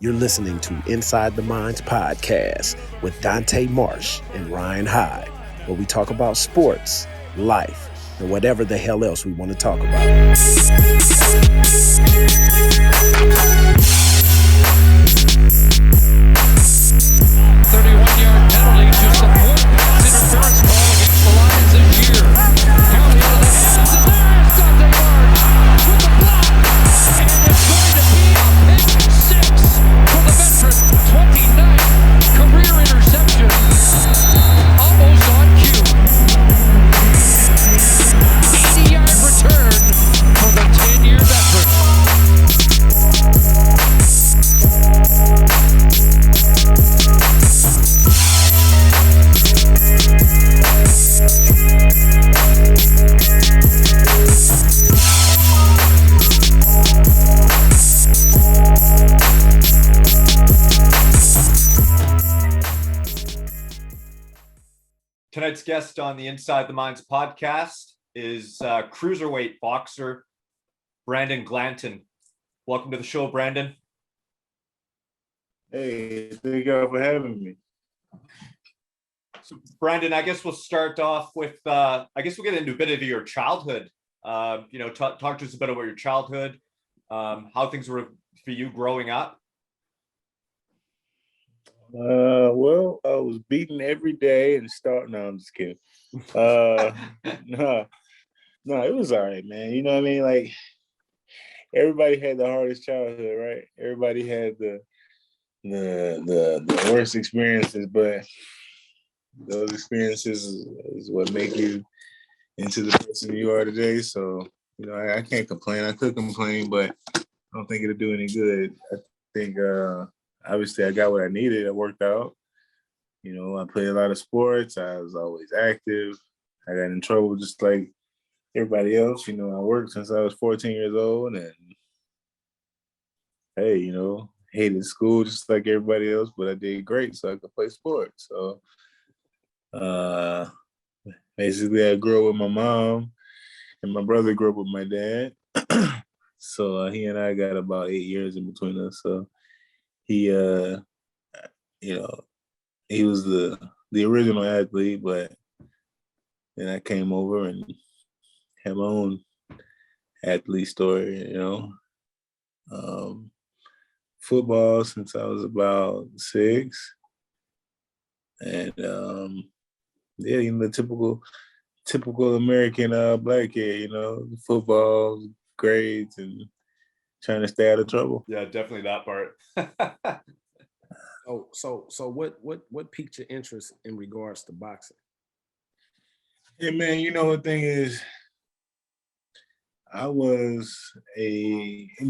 You're listening to Inside the Minds podcast with Dante Marsh and Ryan Hyde, where we talk about sports, life, and whatever the hell else we want to talk about. 31-yard penalty to support pass interference call against the Lions this year. County into the hands, and there's Dante Marsh with the block, and it's going to be a pick six for the veteran. 29th career interception, almost on cue. 80-yard return for the 10-year veteran. Tonight's guest on the Inside the Minds podcast is Cruiserweight boxer Brandon Glanton. Welcome to the show, Brandon. Hey, thank you for having me. So, Brandon, I guess we'll start off with, we'll get into a bit of your childhood. Talk to us a bit about your childhood, how things were for you growing up. Well, I was beaten every day and no, I'm just kidding. No, it was all right, man. You know what I mean? Like, everybody had the hardest childhood, right? Everybody had the worst experiences, but those experiences is what make you into the person you are today. So, I can't complain. I could complain, but I don't think it'll do any good. I think, obviously, I got what I needed. It worked out. I played a lot of sports. I was always active. I got in trouble just like everybody else. I worked since I was 14 years old. And, hey, hated school just like everybody else, but I did great so I could play sports. So, basically, I grew up with my mom, and my brother grew up with my dad. So he and I got about 8 years in between us. So he, he was the original athlete, but then I came over and had my own athlete story, football since I was about 6. And, the typical American black kid, football, grades, and trying to stay out of trouble. Yeah, definitely that part. So what piqued your interest in regards to boxing? Hey, man, the thing is,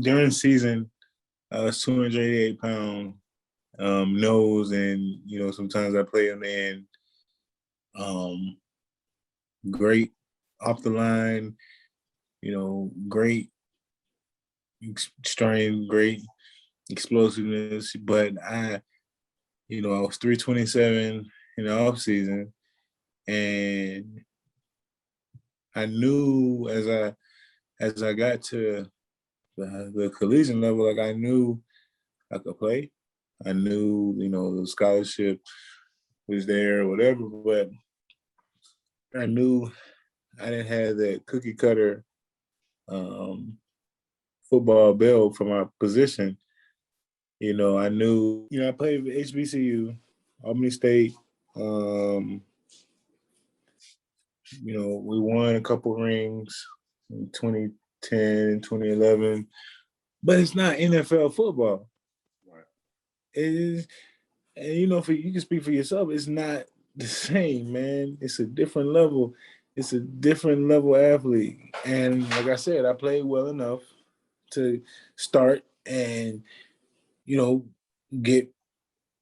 during season, I was 288 pounds, nose, and, sometimes I play on the end. Great off the line, great strength, great explosiveness, but I was 327 in the off season, and I knew as I got to the collegiate level, like I knew I could play. I knew, the scholarship was there or whatever, but I knew I didn't have that cookie cutter football build for my position. I knew, I played with HBCU, Albany State. We won a couple rings in 2010 and 2011, but it's not NFL football. Right. It is, and you can speak for yourself, it's not the same, man. It's a different level. It's a different level athlete. And like I said, I played well enough to start and, get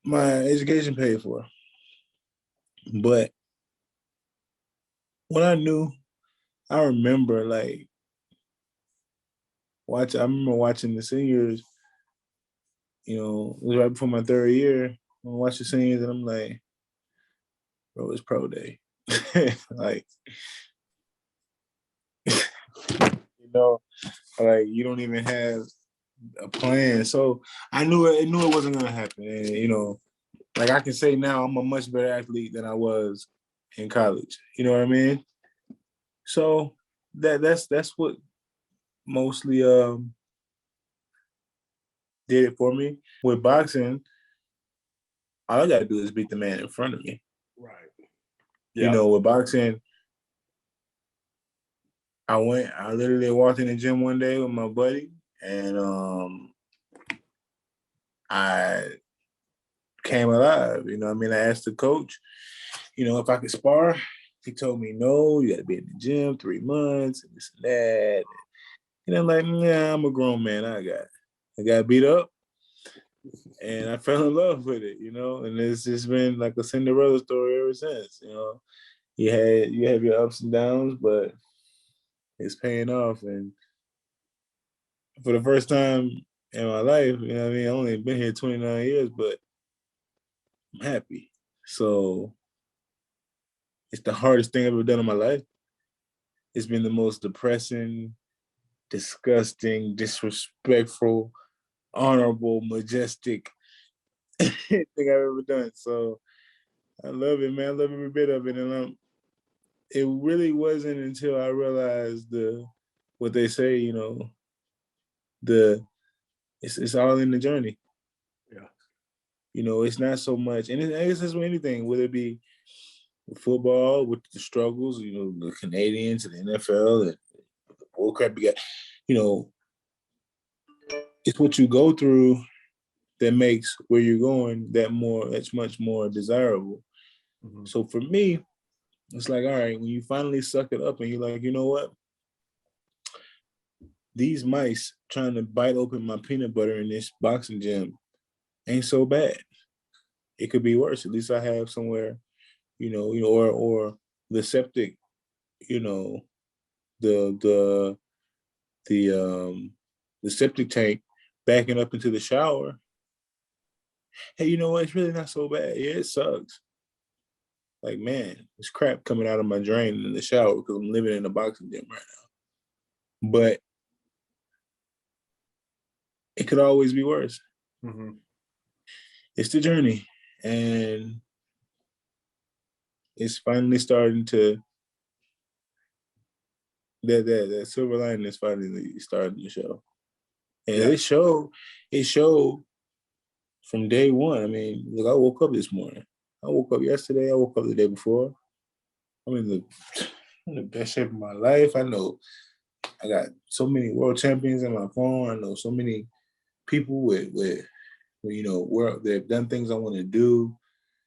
my education paid for. But when I remember watching the seniors, it was right before my third year. I watched the seniors and I'm like, bro, it's pro day. You don't even have a plan. So I knew it wasn't gonna happen. And you know, like I can say now, I'm a much better athlete than I was in college. You know what I mean? So that's what mostly did it for me. With boxing, all I gotta do is beat the man in front of me. Right. Yeah. You know, with boxing, I literally walked in the gym one day with my buddy, and I came alive. You know what I mean? I asked the coach, you know, if I could spar. He told me, no, you got to be in the gym 3 months and this and that. And I'm like, yeah, I'm a grown man. I got beat up, and I fell in love with it, you know. And it's just been like a Cinderella story ever since, you know. You have your ups and downs, but it's paying off. And for the first time in my life, you know what I mean? I've only been here 29 years, but I'm happy. So it's the hardest thing I've ever done in my life. It's been the most depressing, disgusting, disrespectful, honorable, majestic thing I've ever done. So I love it, man. I love every bit of it. And it really wasn't until I realized what they say, you know, it's all in the journey. Yeah. You know, it's not so much, and it's just with anything, whether it be with football, with the struggles, you know, the Canadians and the NFL and the bullcrap you got, you know, it's what you go through that makes where you're going that's much more desirable. Mm-hmm. So for me, it's like, all right, when you finally suck it up and you're like, you know what? These mice trying to bite open my peanut butter in this boxing gym ain't so bad. It could be worse. At least I have somewhere, you know, or the septic, you know, the septic tank backing up into the shower. Hey, you know what? It's really not so bad. Yeah, it sucks. Like, man, there's crap coming out of my drain in the shower because I'm living in a boxing gym right now. But it could always be worse. Mm-hmm. It's the journey. And it's finally starting to, that silver lining is finally starting to show. And it showed from day one. I mean, look, I woke up this morning. I woke up yesterday. I woke up the day before. I'm in the best shape of my life. I know I got so many world champions in my phone. I know so many people with you know, they've done things I want to do.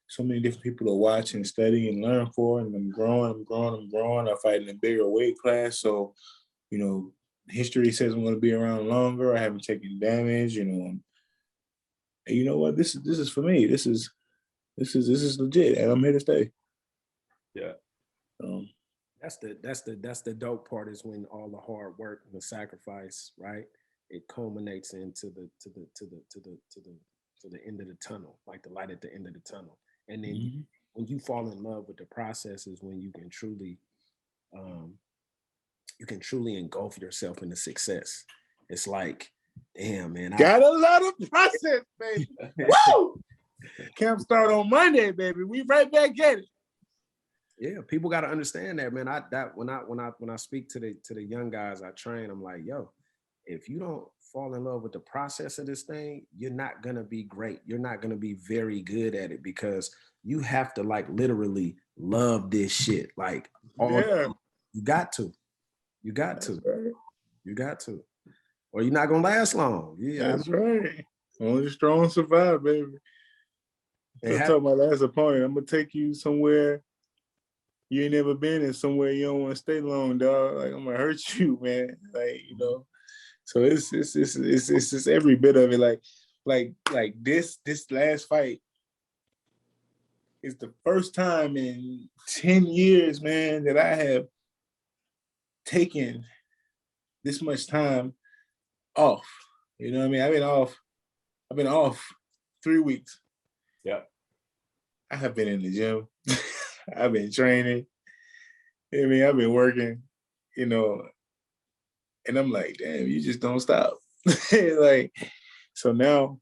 So many different people to watch and study and learn for. And I'm growing. I fight in a bigger weight class. So, you know, history says I'm going to be around longer. I haven't taken damage, you know. And you know what? This is for me. This is legit, and I'm here to stay. Yeah. That's the dope part is when all the hard work and the sacrifice, right? It culminates into the end of the tunnel, like the light at the end of the tunnel. And then when you fall in love with the process is when you can truly engulf yourself into success. It's like, damn, man. Got a lot of process, baby. Woo! Camp start on Monday, baby. We right back at it. Yeah, people got to understand that, man. When I speak to the young guys I train, I'm like, yo, if you don't fall in love with the process of this thing, you're not gonna be great. You're not gonna be very good at it because you have to like literally love this shit. Like, you got to. Right. You got to. Or you're not gonna last long. Yeah, that's right. Only the strong survive, baby. I told my last opponent, I'm gonna take you somewhere you ain't never been and somewhere you don't want to stay long, dog. Like, I'm gonna hurt you, man. Like, you know. So it's every bit of it. Like this last fight is the first time in 10 years, man, that I have taken this much time off. You know what I mean? I've been off 3 weeks. Yeah. I have been in the gym. I've been training. I mean, I've been working, you know, and I'm like, damn, you just don't stop. Like, so now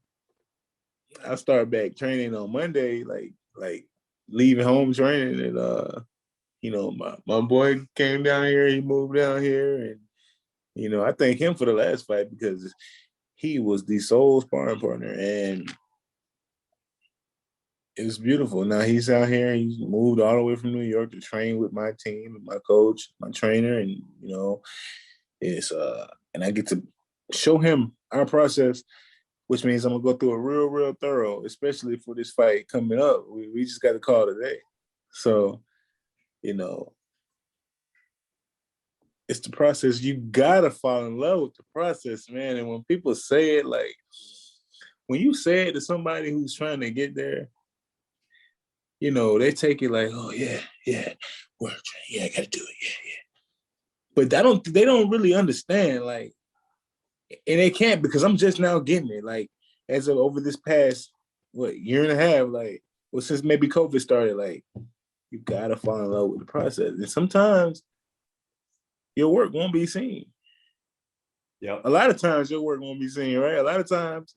I start back training on Monday, like leaving home training, and my boy came down here, he moved down here, and I thank him for the last fight because he was the sole sparring partner, and it was beautiful. Now he's out here, he's moved all the way from New York to train with my team, my coach, my trainer, and it's and I get to show him our process, which means I'm gonna go through a real thorough, especially for this fight coming up. We just got to call today. So, it's the process. You gotta fall in love with the process, man. And when people say it, like when you say it to somebody who's trying to get there, they take it like, oh yeah, work, yeah, I gotta do it, yeah. But they don't really understand, like, and they can't because I'm just now getting it. Like, as of over this past year and a half, like, since maybe COVID started, like, you gotta fall in love with the process. And sometimes your work won't be seen. Yeah. A lot of times your work won't be seen, right? A lot of times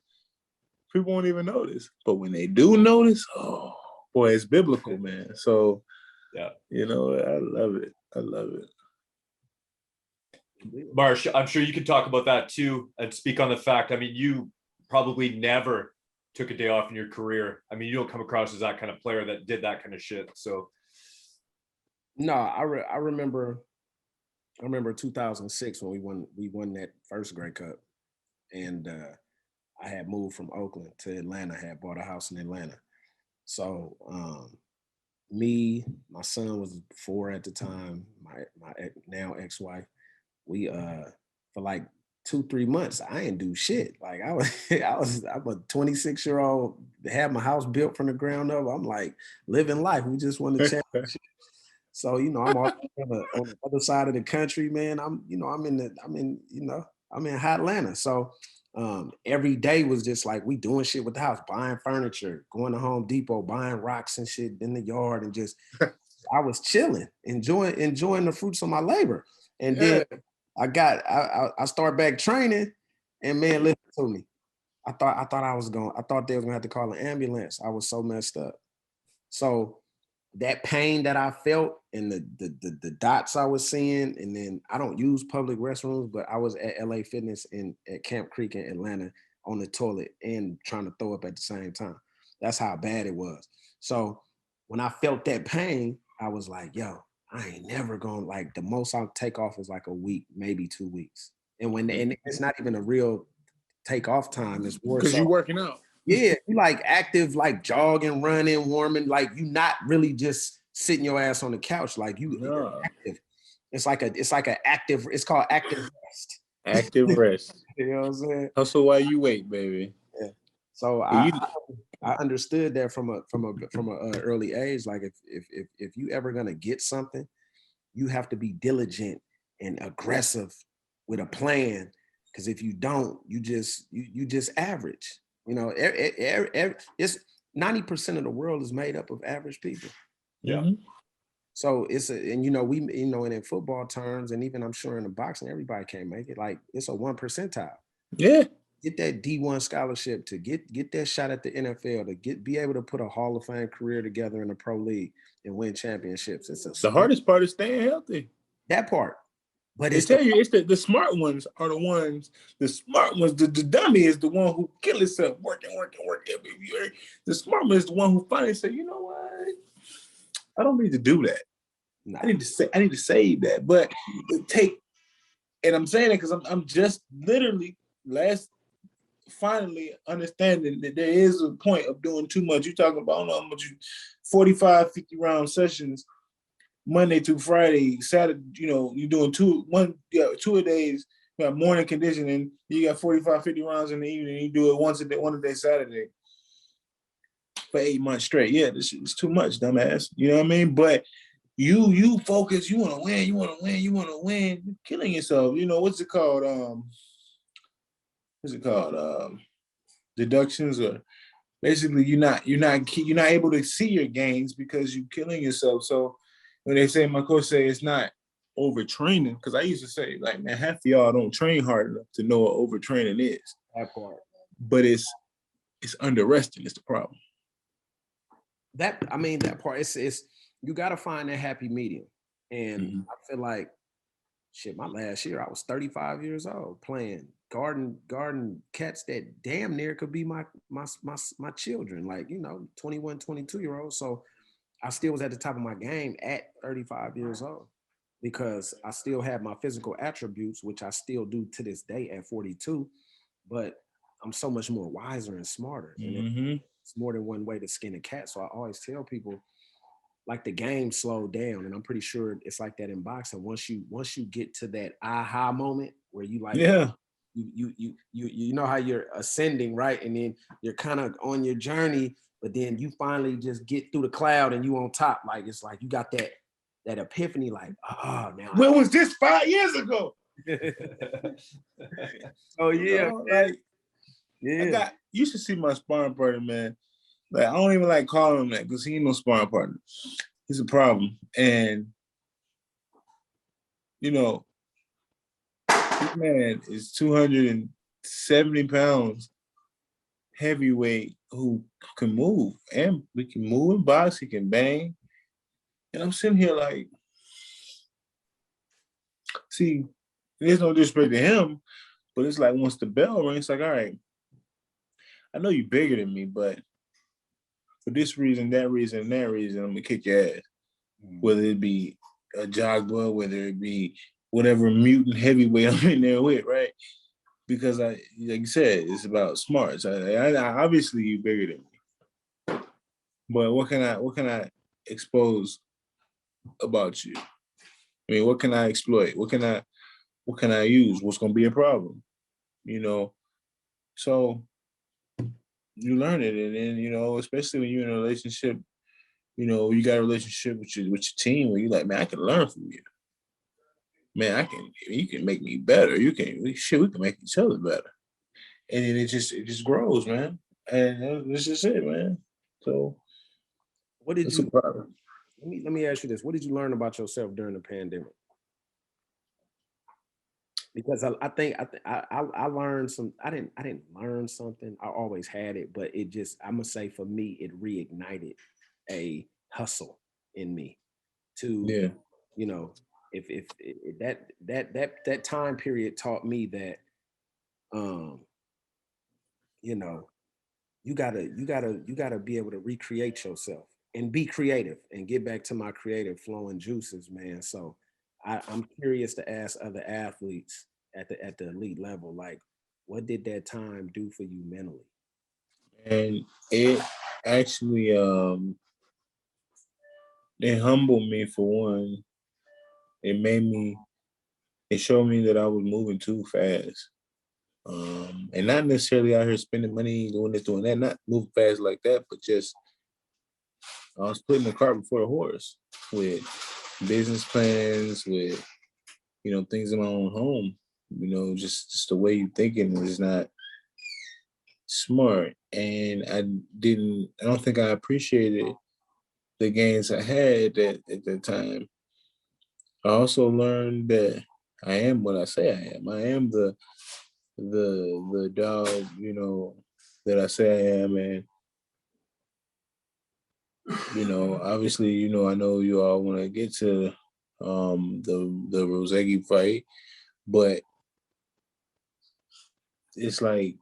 people won't even notice. But when they do notice, oh boy, it's biblical, man. So yeah, I love it. I love it. Marsh, I'm sure you can talk about that too and speak on the fact. I mean, you probably never took a day off in your career. I mean, you don't come across as that kind of player that did that kind of shit. So, no, I remember 2006 when we won that first Grey Cup, and I had moved from Oakland to Atlanta. I had bought a house in Atlanta. So me, my son was 4 at the time, my now ex-wife, we for like 2-3 months, I didn't do shit. Like I'm a 26-year-old, had my house built from the ground up. I'm like living life. We just won the championship. So, I'm all on the other side of the country, man. I'm in hot Atlanta. So every day was just like we doing shit with the house, buying furniture, going to Home Depot, buying rocks and shit in the yard, and just I was chilling, enjoying the fruits of my labor. And then I start back training, and man, listen to me. I thought they was gonna have to call an ambulance. I was so messed up. So that pain that I felt and the dots I was seeing, and then I don't use public restrooms, but I was at LA Fitness at Camp Creek in Atlanta on the toilet and trying to throw up at the same time. That's how bad it was. So when I felt that pain, I was like, yo, I ain't never gonna, like, the most I'll take off is like a week, maybe 2 weeks. And it's not even a real take off time. It's more because you're working out. Yeah, you like active, like jogging, running, warming, like you not really just sitting your ass on the couch. Like you're active. It's called active rest. Active rest. You know what I'm saying? Hustle while you wait, baby. Yeah. So I understood that from a early age. Like if you ever gonna get something, you have to be diligent and aggressive with a plan. Because if you don't, you just average. It's 90% of the world is made up of average people. Yeah. So and in football terms, and even I'm sure in the boxing, everybody can't make it. Like it's a 1 percentile. Yeah. Get that D1 scholarship, to get that shot at the NFL, to be able to put a Hall of Fame career together in the pro league and win championships. The hardest part is staying healthy. That part. But it's the smart ones are the ones. The smart ones, the dummy is the one who kill himself working. The smart one is the one who finally say, you know what? I don't need to do that. Nah. I need to save that. But and I'm saying that because I'm just literally finally understanding that there is a point of doing too much. You talking about, I don't know how much 45, 50 round sessions Monday through Friday, Saturday, you're doing two a days, you got morning conditioning, you got 45, 50 rounds in the evening, you do it one a day Saturday for 8 months straight. Yeah, this is too much, dumbass. You know what I mean? But you focus, you want to win, you're killing yourself. What's it called? Deductions, or basically you're not able to see your gains because you're killing yourself. So when they say, my coach say, it's not overtraining, because I used to say, like, man, half of y'all don't train hard enough to know what overtraining is. That part. But it's under resting is the problem. That part, it's you got to find that happy medium. And I feel like, shit, my last year, I was 35 years old playing garden cats that damn near could be my children, like, 21, 22-year-olds. So I still was at the top of my game at 35 years old because I still had my physical attributes, which I still do to this day at 42, but I'm so much more wiser and smarter. And it's more than one way to skin a cat. So I always tell people, like, the game slowed down, and I'm pretty sure it's like that in boxing. Once you get to that aha moment where you like, you know how you're ascending, right? And then you're kind of on your journey, but then you finally just get through the cloud and you on top. Like, it's like you got that epiphany, like, oh, now. When was this 5 years ago? Oh yeah, You should see my sparring partner, man. Like, I don't even like calling him that because he ain't no sparring partner. He's a problem. And, this man is 270 pounds, heavyweight, who can move. And we can move and box, he can bang. And I'm sitting here like, see, there's no disrespect to him, but it's like once the bell rings, it's like, all right, I know you're bigger than me, but for this reason, that reason, and that reason, I'm gonna kick your ass. Whether it be a Jogba, whether it be whatever mutant heavyweight I'm in there with, right? Because like you said, it's about smarts. I obviously you're bigger than me, but what can I expose about you? I mean, what can I exploit? What can I use? What's gonna be a problem? So you learn it, and then especially when you're in a relationship, you got a relationship with your team where you're like, man, I can learn from you. Man, you can make me better. We can make each other better, and then it just grows, man. And this is it, man. So, what did you? Let me ask you this: what did you learn about yourself during the pandemic? Because I think I learned some. I didn't learn something. I always had it, but it just, I'm gonna say, for me, it reignited a hustle in me to, if that time period taught me that, you gotta be able to recreate yourself and be creative and get back to my creative flowing juices, man. So I'm curious to ask other athletes at the elite level, like, what did that time do for you mentally? And it actually it humbled me, for one. It showed me that I was moving too fast. And not necessarily out here spending money, doing this, doing that, not moving fast like that, but just I was putting the cart before the horse with business plans, with, things in my own home. Just the way you're thinking is not smart. And I don't think I appreciated the gains I had at that time. I also learned that I am what I say I am. I am the dog, that I say I am. And, obviously, I know you all want to get to the Rozicki fight, but it's like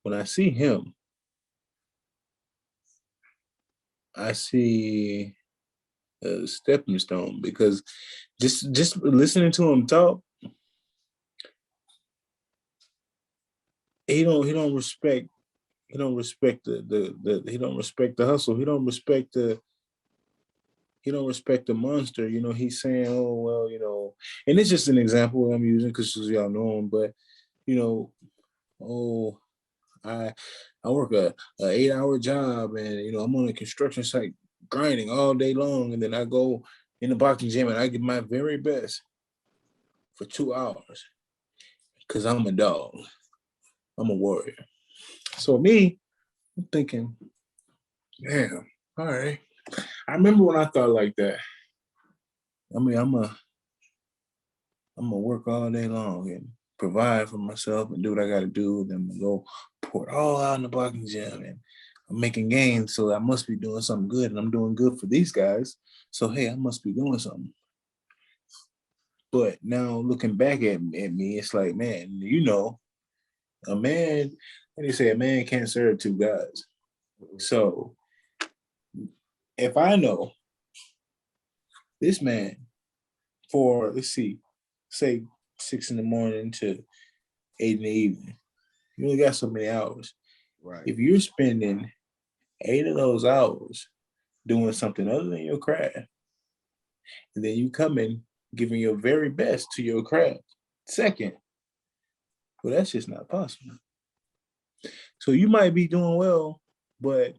when I see him, I see a stepping stone, because just listening to him talk, he don't respect the he don't respect the hustle. He don't respect the monster. He's saying, oh, well, and it's just an example I'm using because y'all know him, but oh, I work a 8-hour job, and I'm on a construction site grinding all day long, and then I go in the boxing gym and I give my very best for 2 hours because I'm a dog. I'm a warrior. So me, I'm thinking, damn, all right. I remember when I thought like that. I mean, I'm gonna work all day long and provide for myself and do what I gotta do. Then I'm gonna go pour it all out in the boxing gym, and I'm making gains, so I must be doing something good, and I'm doing good for these guys. So hey, I must be doing something. But now looking back at me, it's like, man, a man, like they say, a man can't serve two gods. So if I know this man for, let's see, say 6 a.m. to 8 p.m, you only got so many hours. Right. If you're spending 8 of those hours doing something other than your craft, and then you come in giving your very best to your craft, second, well, that's just not possible. So you might be doing well, but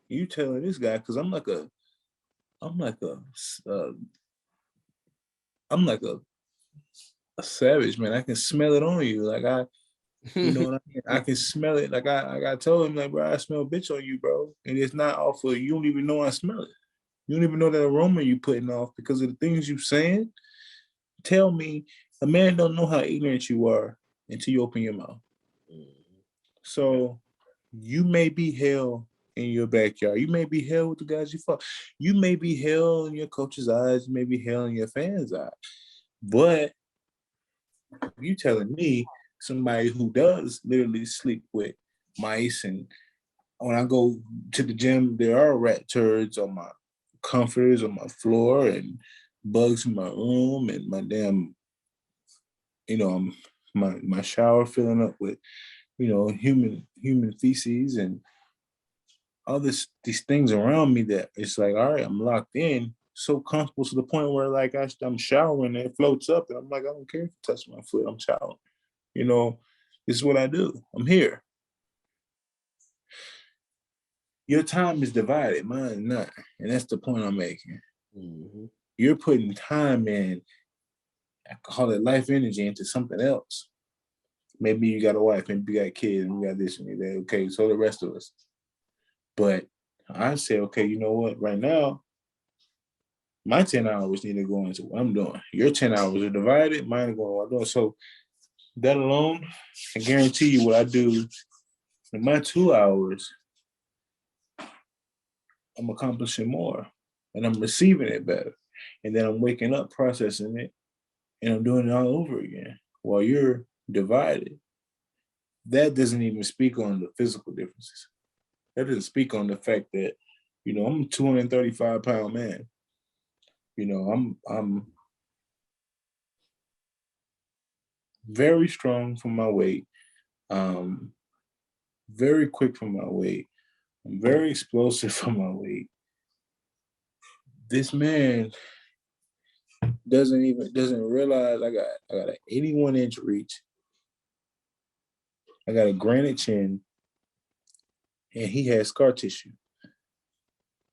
you telling this guy, because I'm like a savage, man. I can smell it on you. Like you know what I mean? I can smell it. Like I told him, like, bro, I smell bitch on you, bro. And it's not off of, you don't even know I smell it. You don't even know that aroma you putting off because of the things you saying. Tell me, a man don't know how ignorant you are until you open your mouth. So you may be hell in your backyard. You may be hell with the guys you fought. You may be hell in your coach's eyes. You may be hell in your fans' eyes. But you telling me, somebody who does literally sleep with mice, and when I go to the gym, there are rat turds on my comforters, on my floor, and bugs in my room, and my damn, my shower filling up with, human feces and all these things around me that it's like, all right, I'm locked in, so comfortable to the point where like I'm showering and it floats up, and I'm like, I don't care if you touch my foot, I'm showering. This is what I do. I'm here. Your time is divided, mine is not. And that's the point I'm making. Mm-hmm. You're putting time in, I call it life energy, into something else. Maybe you got a wife, maybe you got kids, and you got this and that. Okay, so the rest of us. But I say, okay, you know what? Right now, my 10 hours need to go into what I'm doing. Your 10 hours are divided, mine are going to what I'm doing. So that alone, I guarantee you what I do in my 2 hours, I'm accomplishing more and I'm receiving it better. And then I'm waking up, processing it, and I'm doing it all over again while you're divided. That doesn't even speak on the physical differences. That doesn't speak on the fact that, I'm a 235-pound man. I'm very strong for my weight. Very quick for my weight. I'm very explosive for my weight. This man doesn't realize I got an 81-inch reach. I got a granite chin, and he has scar tissue.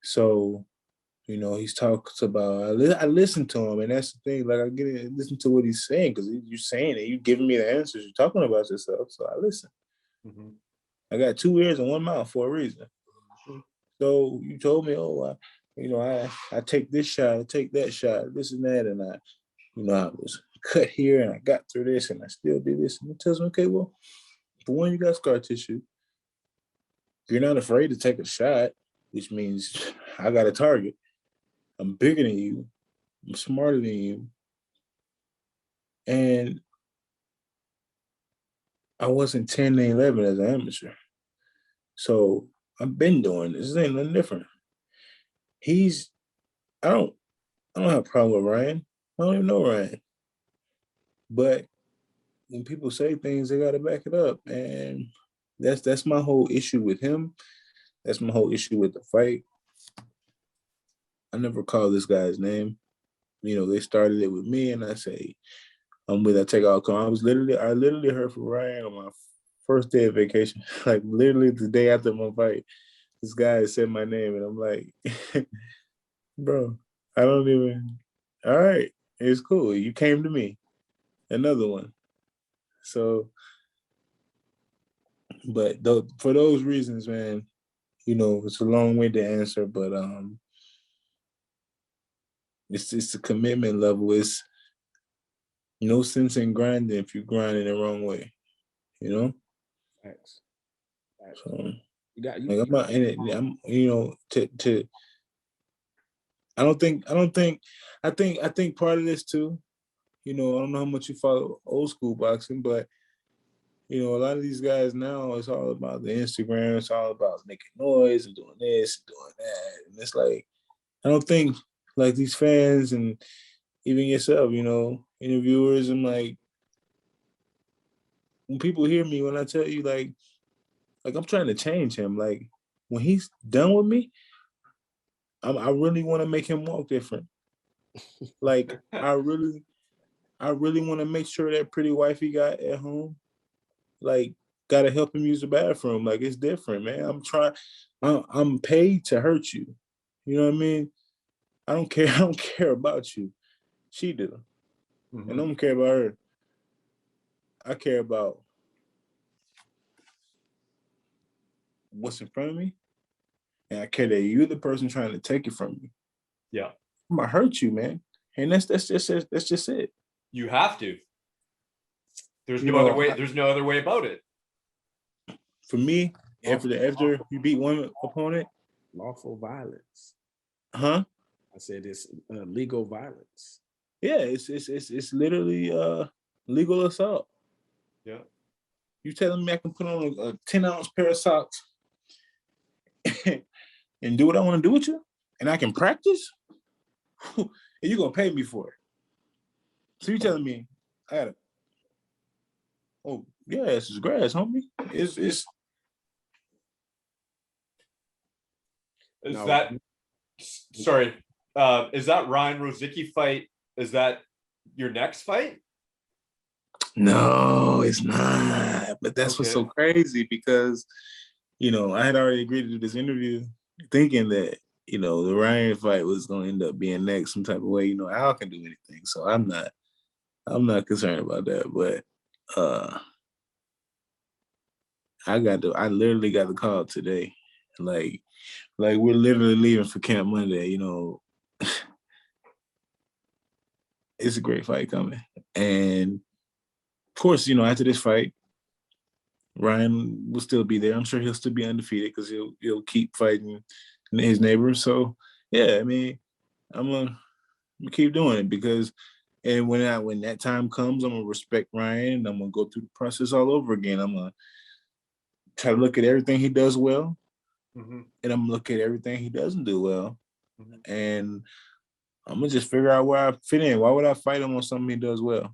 So, he talks about, I listen to him, and that's the thing. Like, I get it, listen to what he's saying, because you're saying it, you're giving me the answers, you're talking about yourself, so I listen. Mm-hmm. I got 2 ears and 1 mouth for a reason. Mm-hmm. So you told me, I take this shot, I take that shot, this and that, and I was cut here, and I got through this, and I still did this. And he tells me, okay, well, for one, you got scar tissue. You're not afraid to take a shot, which means I got a target. I'm bigger than you. I'm smarter than you. And I wasn't 10 and 11 as an amateur. So I've been doing this. This ain't nothing different. I don't have a problem with Ryan. I don't even know Ryan. But when people say things, they gotta back it up. And that's my whole issue with him. That's my whole issue with the fight. I never call this guy's name. They started it with me, and I say, I take all come. I literally heard from Ryan on my first day of vacation, like literally the day after my fight. This guy said my name, and I'm like, bro, I don't even. All right, it's cool. You came to me. Another one. So, but for those reasons, man, it's a long-winded answer, but it's the commitment level. no sense in grinding if you grind in the wrong way, you know? Facts. So, You got you. like, I'm not in it. I'm, you know, I think part of this too, you know, I don't know how much you follow old school boxing, but you know, a lot of these guys now, it's all about the Instagram. It's all about making noise and doing this and doing that. And it's like, I don't think like these fans and even yourself, you know, interviewers, and like when people hear me, when I tell you like I'm trying to change him. Like when he's done with me, I really want to make him walk different. Like I really want to make sure that pretty wife he got at home, like, gotta help him use the bathroom. Like it's different, man. I'm paid to hurt you. You know what I mean? I don't care. I don't care about you. She do. Mm-hmm. And I don't care about her. I care about what's in front of me. And I care that you're the person trying to take it from me. Yeah. I'm gonna hurt you, man. And that's just it. You have to. There's You no know, other way. There's no other way about it. For me, after you beat one opponent, lawful violence. huh? I said it's legal violence. Yeah, it's literally legal assault. Yeah. You telling me I can put on a 10-ounce pair of socks and do what I want to do with you, and I can practice, and you're gonna pay me for it. So you telling me I gotta? Oh yeah, it's just grass, homie. It's Is No. that sorry? Is that Ryan Rozicki fight? Is that your next fight? no, it's not. But that's what's so crazy, because you know I had already agreed to do this interview, thinking that you know the Ryan fight was gonna end up being next some type of way. You know, Al can do anything, so I'm not concerned about that. But I literally got the call today. Like we're literally leaving for camp Monday, you know. It's a great fight coming. And of course, you know, after this fight, Ryan will still be there. I'm sure he'll still be undefeated because he'll keep fighting his neighbors. So yeah, I mean, I'm gonna keep doing it because and when that time comes, I'm gonna respect Ryan and I'm gonna go through the process all over again. I'm gonna try to look at everything he does well, Mm-hmm. and I'm gonna look at everything he doesn't do well, Mm-hmm. and I'm gonna just figure out where I fit in. Why would I fight him on something he does well?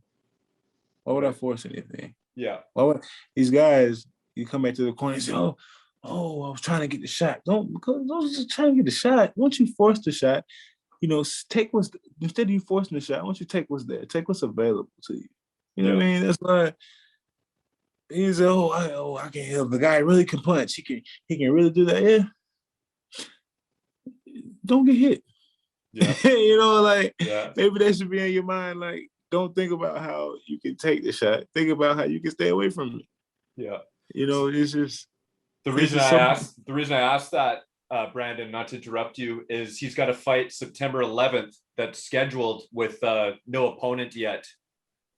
Why would I force anything? Yeah. Why would these guys? You come back to the corner and say, "Oh, I was trying to get the shot." Don't just try to get the shot. Once you force the shot, you know, take what's instead of you forcing the shot. Once you take what's there, take what's available to you. You know what I mean? That's why he's I can help. The guy really can punch. He can really do that. Yeah. Don't get hit. Yeah. You know, like Yeah. maybe that should be in your mind. Like, don't think about how you can take the shot. Think about how you can stay away from it. Yeah. You know, it's just the reason I asked that, Brandon, not to interrupt you, is he's got a fight September 11th that's scheduled with no opponent yet.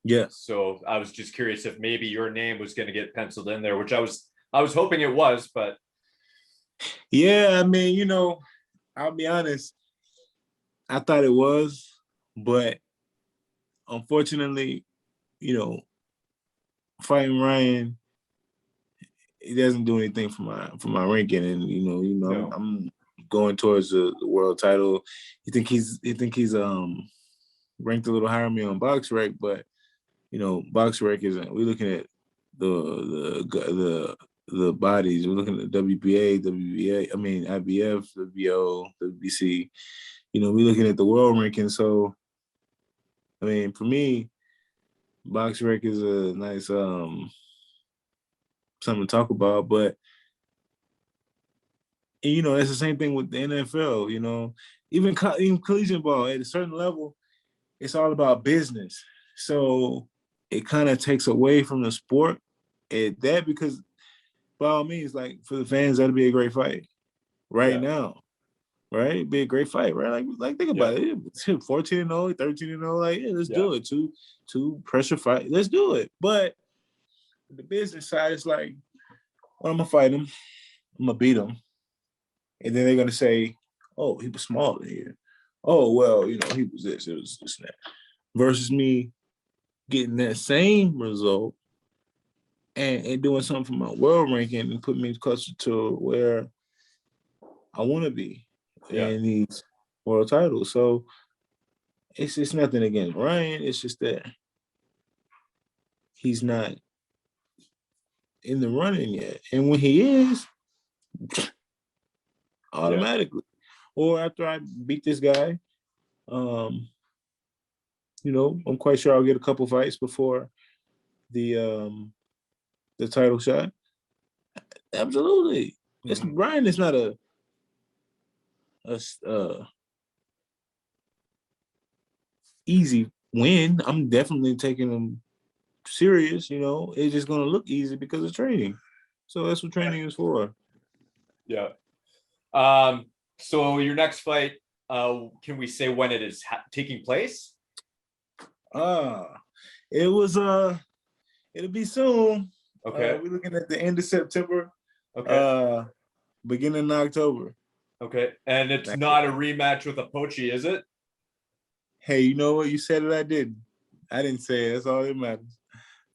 Yeah. So I was just curious if maybe your name was going to get penciled in there, which I was hoping it was, but yeah, I mean, you know, I'll be honest. I thought it was, but unfortunately, you know, fighting Ryan, it doesn't do anything for my ranking, and No. I'm going towards the world title. You think he's ranked a little higher than me on BoxRec, but you know, BoxRec isn't. We're looking at the bodies. We're looking at WBA, WBA. I mean IBF, WBO, WBC. You know, we're looking at the world ranking. So, I mean, for me, BoxRec is a nice something to talk about. But you know, it's the same thing with the NFL. You know, even collegiate ball at a certain level, it's all about business. So it kind of takes away from the sport at that, because by all means, like for the fans, that'd be a great fight right now. right? It'd be a great fight, right? Like think about it. 14-0, 13-0, like, yeah, let's do it. Two pressure fight. Let's do it. But the business side is like, well, I'm gonna fight him. I'm gonna beat him. And then they're gonna say, oh, he was smaller here. Oh, well, he was this, it was this and that. Versus me getting that same result and doing something for my world ranking and put me closer to where I want to be in these world titles. So it's nothing against Ryan. It's just that he's not in the running yet. And when he is, automatically. Or after I beat this guy, I'm quite sure I'll get a couple fights before the title shot. Absolutely. Ryan is not a easy win. I'm definitely taking him serious. It's just going to look easy because of training. So that's what training is for. Yeah. So your next fight, can we say when it is taking place? It was it'll be soon. Okay. We're looking at the end of September. Okay. Beginning of October. Okay. And it's not a rematch with Apochi, is it? Hey, you know what? You said it, I didn't. I didn't say it. That's all that matters.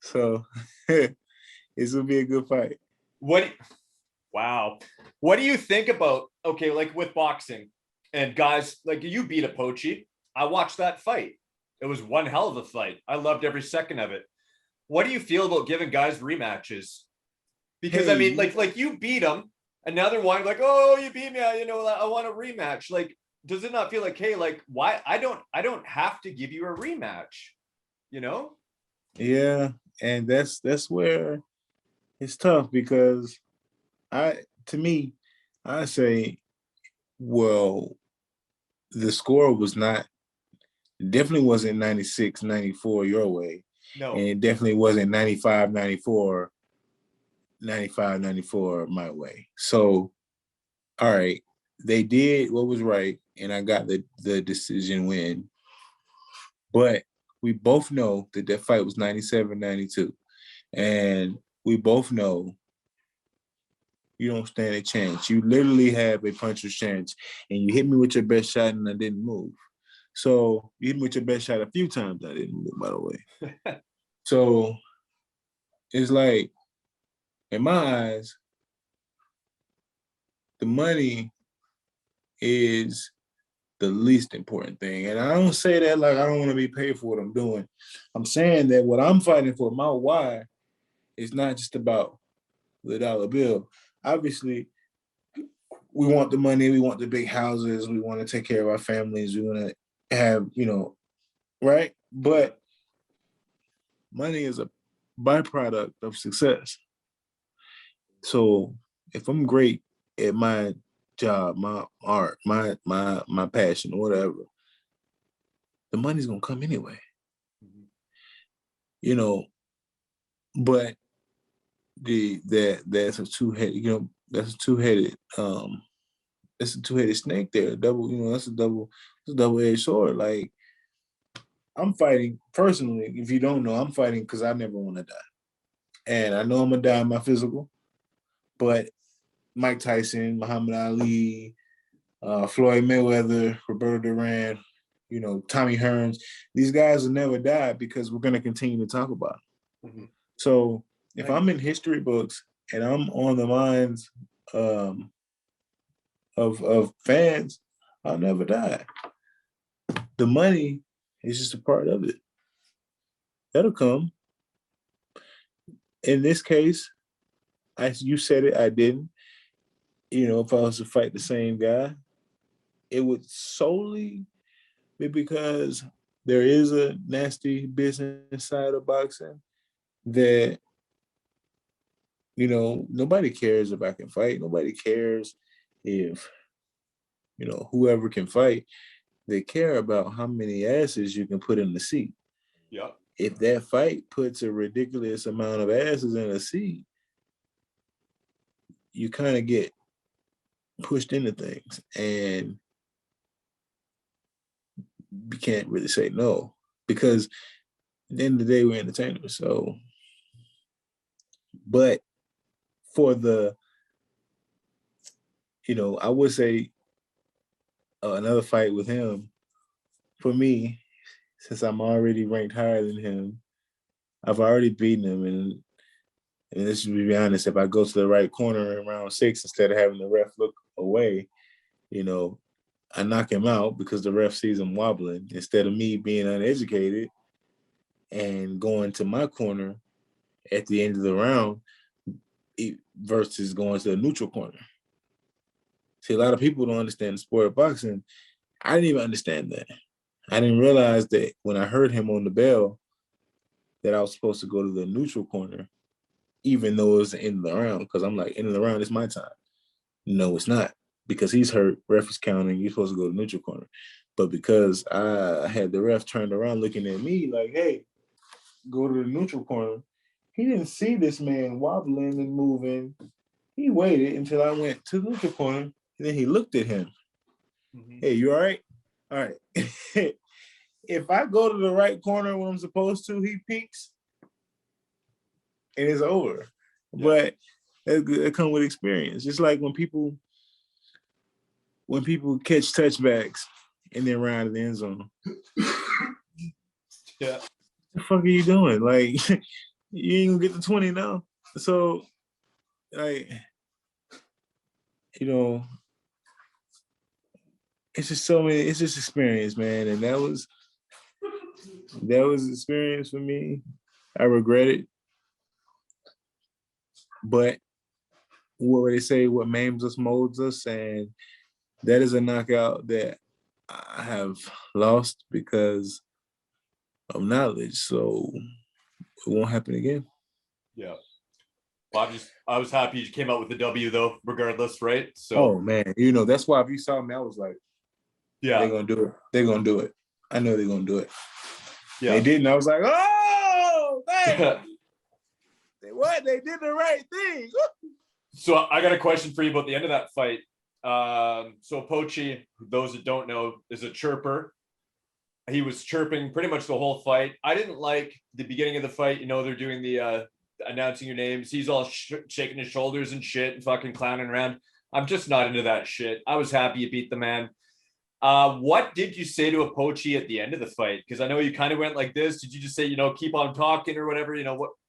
So it's gonna be a good fight. Wow. What do you think about, okay, like with boxing and guys, like you beat Apochi. I watched that fight. It was one hell of a fight. I loved every second of it. What do you feel about giving guys rematches? Because I mean, like you beat them and now they're wanting like, oh, you beat me. I want a rematch. Like, does it not feel like, hey, like why I don't have to give you a rematch, Yeah. And that's where it's tough because I say, well, the score was definitely wasn't 96, 94 your way. No. And it definitely wasn't 95, 94, 95, 94 my way. So, all right, they did what was right, and I got the decision win. But we both know that fight was 97, 92. And we both know you don't stand a chance. You literally have a puncher's chance, and you hit me with your best shot, and I didn't move. So you hit me with your best shot a few times. I didn't move, by the way. So it's like, in my eyes, the money is the least important thing. And I don't say that like I don't want to be paid for what I'm doing. I'm saying that what I'm fighting for, my why, is not just about the dollar bill. Obviously, we want the money, we want the big houses, we want to take care of our families, we want to have, right? But money is a byproduct of success. So if I'm great at my job, my art, my passion, whatever, the money's gonna come anyway. But that's a two-headed, that's a two-headed snake there. That's a double-edged sword. Like, I'm fighting personally. If you don't know, I'm fighting because I never want to die. And I know I'm gonna die in my physical, but Mike Tyson, Muhammad Ali, Floyd Mayweather, Roberto Duran, Tommy Hearns, these guys will never die because we're gonna continue to talk about them. Mm-hmm. So if I'm in history books and I'm on the minds of fans, I'll never die. The money is just a part of it. That'll come. In this case, you said it, I didn't. If I was to fight the same guy, it would solely be because there is a nasty business side of boxing that, nobody cares if I can fight. Nobody cares if, whoever can fight. They care about how many asses you can put in the seat. Yeah. If that fight puts a ridiculous amount of asses in a seat, you kind of get pushed into things. And you can't really say no, because at the end of the day, we're entertainers. So, but for the, I would say another fight with him, for me, since I'm already ranked higher than him, I've already beaten him. And let's just be honest, if I go to the right corner in round 6 instead of having the ref look away, I knock him out because the ref sees him wobbling, instead of me being uneducated and going to my corner at the end of the round versus going to the neutral corner. See, a lot of people don't understand the sport of boxing. I didn't even understand that. I didn't realize that when I heard him on the bell that I was supposed to go to the neutral corner, even though it was the end of the round, because I'm like, end of the round, it's my time. No, it's not, because he's hurt, ref is counting, you're supposed to go to the neutral corner. But because I had the ref turned around looking at me like, hey, go to the neutral corner, he didn't see this man wobbling and moving. He waited until I went to the neutral corner, and then he looked at him. Mm-hmm. Hey, you all right? All right. If I go to the right corner when I'm supposed to, he peeks, and it's over. Yeah. But it comes with experience. Just like when people catch touchbacks and then run out of the end zone. Yeah. What the fuck are you doing? Like, you ain't gonna get the 20 now. So, like, it's just so many. It's just experience, man, and that was experience for me. I regret it, but what they say, what maims us molds us, and that is a knockout that I have lost because of knowledge. So it won't happen again. Yeah. Well, I was happy you came out with the W though, regardless, right? So. Oh man, that's why if you saw me, I was like, yeah, they're gonna do it. They're gonna do it. I know they're gonna do it. Yeah. They didn't. I was like, oh, man. What? They did the right thing. So I got a question for you about the end of that fight. So Apochi, those that don't know, is a chirper. He was chirping pretty much the whole fight. I didn't like the beginning of the fight. They're doing the announcing your names. He's all shaking his shoulders and shit and fucking clowning around. I'm just not into that shit. I was happy you beat the man. What did you say to Apochi at the end of the fight? Because I know you kind of went like this. Did you just say, keep on talking or whatever?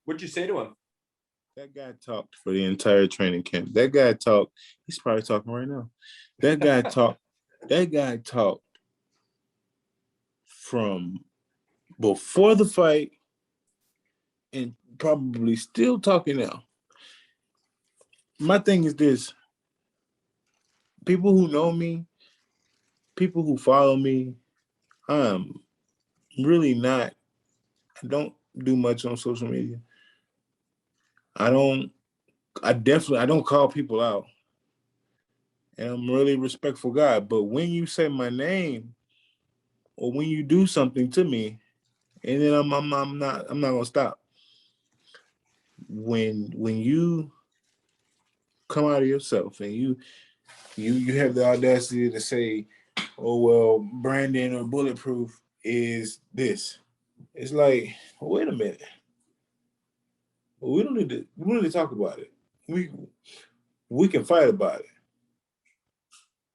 What'd you say to him? That guy talked for the entire training camp. That guy talked. He's probably talking right now. That guy talked. That guy talked from before the fight and probably still talking now. My thing is this. People who know me, people who follow me, I'm really not. I don't do much on social media. I don't call people out. And I'm really a respectful guy. But when you say my name or when you do something to me, and then I'm not gonna stop. When you come out of yourself and you have the audacity to say, oh well, Brandon or Bulletproof is this. It's like, wait a minute. We don't need to talk about it. We can fight about it.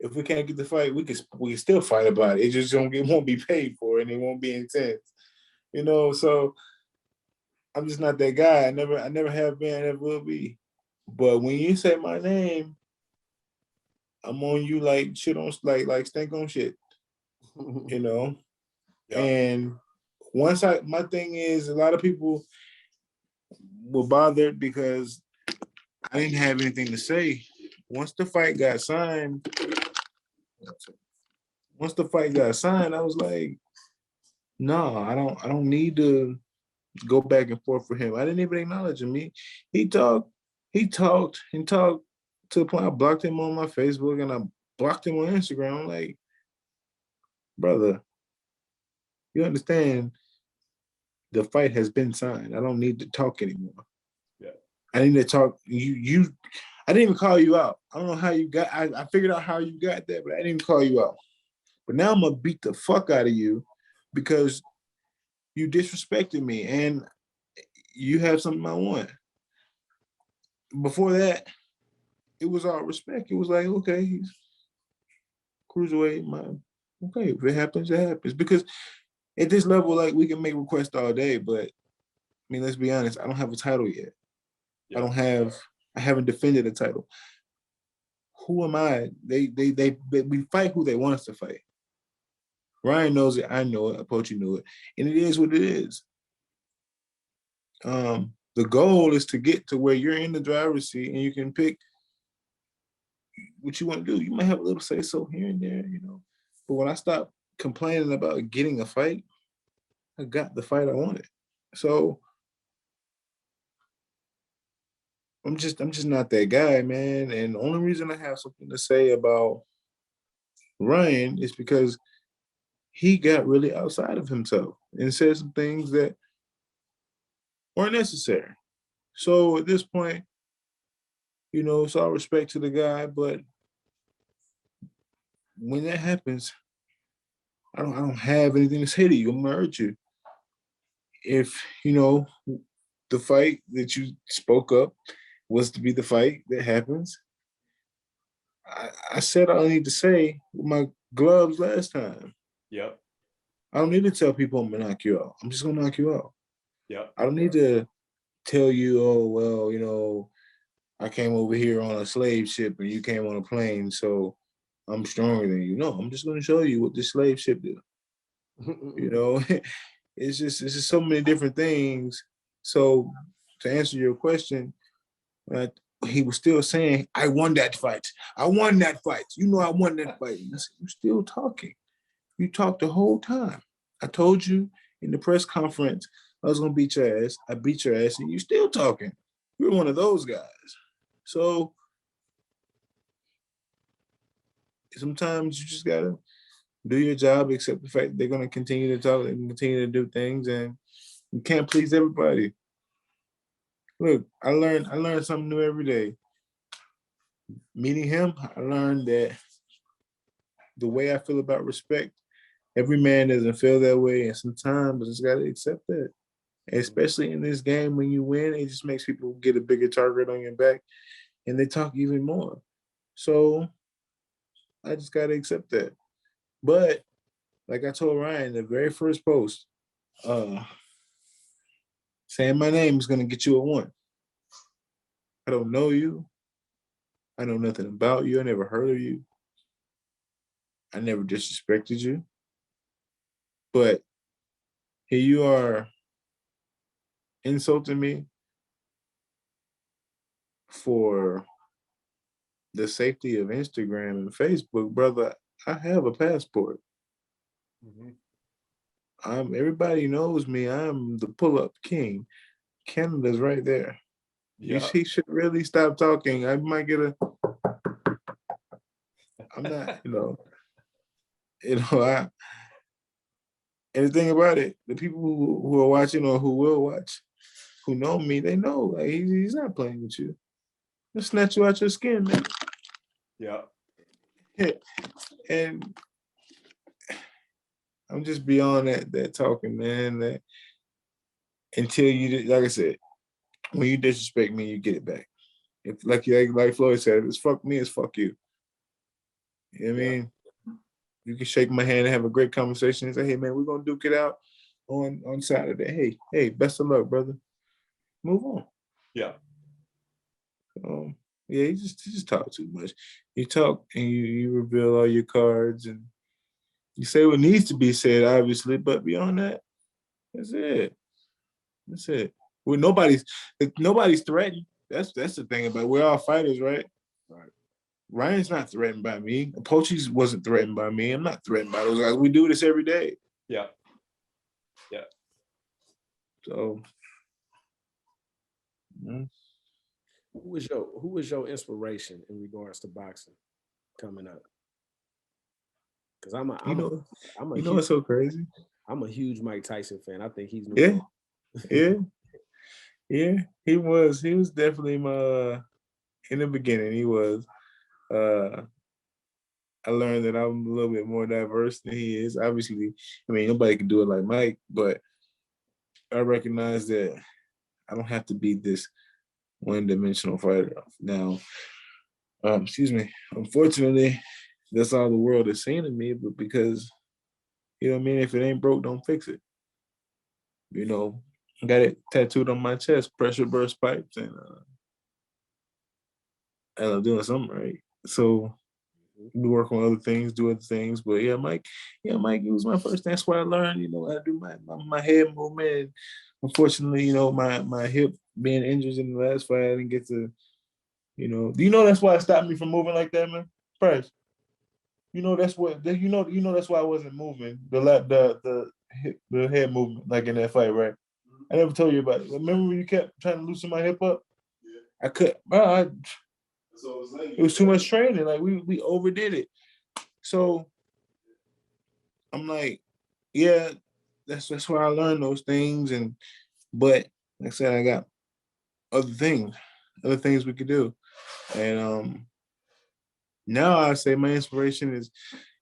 If we can't get the fight, we can still fight about it. It just won't be paid for and it won't be intense. So I'm just not that guy. I never have been, I never will be. But when you say my name, I'm on you like shit on like stink on shit. Yeah. And my thing is, a lot of people were bothered because I didn't have anything to say. Once the fight got signed, I was like, no, I don't need to go back and forth for him. I didn't even acknowledge him. He talked to the point I blocked him on my Facebook and I blocked him on Instagram. I'm like, brother, you understand the fight has been signed. I don't need to talk anymore. Yeah. I need to talk. I didn't even call you out. I don't know how you got. I figured out how you got that, but I didn't even call you out. But now I'm gonna beat the fuck out of you because you disrespected me and you have something I want. Before that, it was all respect. It was like, okay, he's cruiserweight, man. Okay, if it happens, it happens. Because at this level, like, we can make requests all day, but I mean, let's be honest, I don't have a title yet. Yeah. I haven't defended a title. Who am I? We fight who they want us to fight. Ryan knows it, I know it, Apochi knew it, and it is what it is. The goal is to get to where you're in the driver's seat and you can pick what you want to do. You might have a little say so here and there, you know. But when I stopped complaining about getting a fight, I got the fight I wanted. So I'm just not that guy, man. And the only reason I have something to say about Ryan is because he got really outside of himself and said some things that weren't necessary. So at this point, you know, it's all respect to the guy, but when that happens, I don't have anything to say to you. I'm gonna hurt you. If you know the fight that you spoke up was to be the fight that happens, I said all I need to say with my gloves last time. Yep. I don't need to tell people I'm gonna knock you out. I'm just gonna knock you out. Yep. I don't need to tell you, oh well, you know, I came over here on a slave ship and you came on a plane, so I'm stronger than you. No, I'm just gonna show you what this slave ship did. You know, it's just so many different things. So to answer your question, he was still saying, I won that fight. I won that fight. You know, I won that fight. And I said, you're still talking. You talked the whole time. I told you in the press conference I was gonna beat your ass. I beat your ass, and you still talking. You're one of those guys. So sometimes you just gotta do your job, accept the fact that they're gonna continue to talk and continue to do things, and you can't please everybody. Look, I learned something new every day. Meeting him, I learned that the way I feel about respect, every man doesn't feel that way, and sometimes I just gotta accept that. Especially in this game, when you win, it just makes people get a bigger target on your back, and they talk even more. So I just gotta accept that. But like I told Ryan, the very first post, saying my name is gonna get you a 1. I don't know you. I know nothing about you. I never heard of you. I never disrespected you. But here you are insulting me for the safety of Instagram and Facebook, brother. I have a passport. Everybody knows me. I'm the pull-up king. Canada's right there. Yeah. He should really stop talking. I might get a. I'm not, I. And the thing about it, the people who are watching or who will watch, who know me, they know like he's not playing with you. He'll snatch you out your skin, man. Yeah. And I'm just beyond that talking, man. That until you, like I said, when you disrespect me, you get it back. If like Floyd said, if it's fuck me, it's fuck you. You know what I mean? You can shake my hand and have a great conversation and say, hey man, we're gonna duke it out on Saturday. Hey, best of luck, brother. Move on. Yeah. Yeah, you just talk too much. You talk and you reveal all your cards and you say what needs to be said, obviously, but beyond that, that's it. That's it. Well, nobody's threatened. That's the thing about it. We're all fighters, right? Right. Ryan's not threatened by me. Apochi wasn't threatened by me. I'm not threatened by those guys. We do this every day. Yeah. Yeah. So Who was your inspiration in regards to boxing coming up? Because I'm what's so crazy? I'm a huge Mike Tyson fan. I think he's yeah. He was definitely my in the beginning. He was. I learned that I'm a little bit more diverse than he is. Obviously, I mean, nobody can do it like Mike, but I recognize that I don't have to be this one-dimensional fighter. Now, excuse me. Unfortunately, that's all the world is seeing of me, but because, you know what I mean? If it ain't broke, don't fix it. You know, I got it tattooed on my chest, pressure burst pipes, and I'm doing something right. So we work on other things, do other things. But Mike was my first. That's where I learned, you know, how to do my head movement. And unfortunately, you know, my hip being injured in the last fight, I didn't get to, you know. Do you know that's why it stopped me from moving like that, man? Price. You know that's what you know that's why I wasn't moving the head movement like in that fight, right? I never told you about it. Remember when you kept trying to loosen my hip up? I could, bro. It was too much training. Like we overdid it. So I'm like, yeah, that's where I learned those things. But like I said, I got other things we could do. And now I say my inspiration is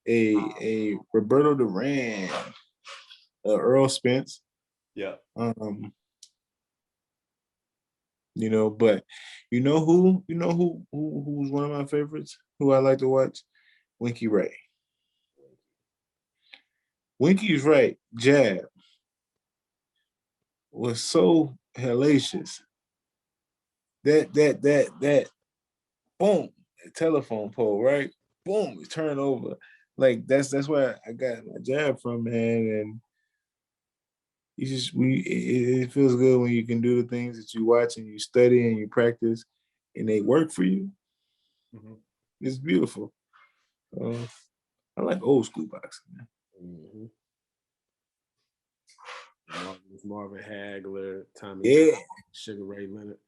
a Roberto Duran, Earl Spence. Yeah. You know, but you know who's one of my favorites, who I like to watch? Winky Ray. Winky's right jab was so hellacious. That boom, telephone pole, right? Boom, it's turned over. Like that's where I got my jab from, man. And it feels good when you can do the things that you watch and you study and you practice and they work for you. Mm-hmm. It's beautiful. I like old school boxing, man. Mm-hmm. Marvin Hagler, Tommy, Yeah, Sugar Ray Leonard.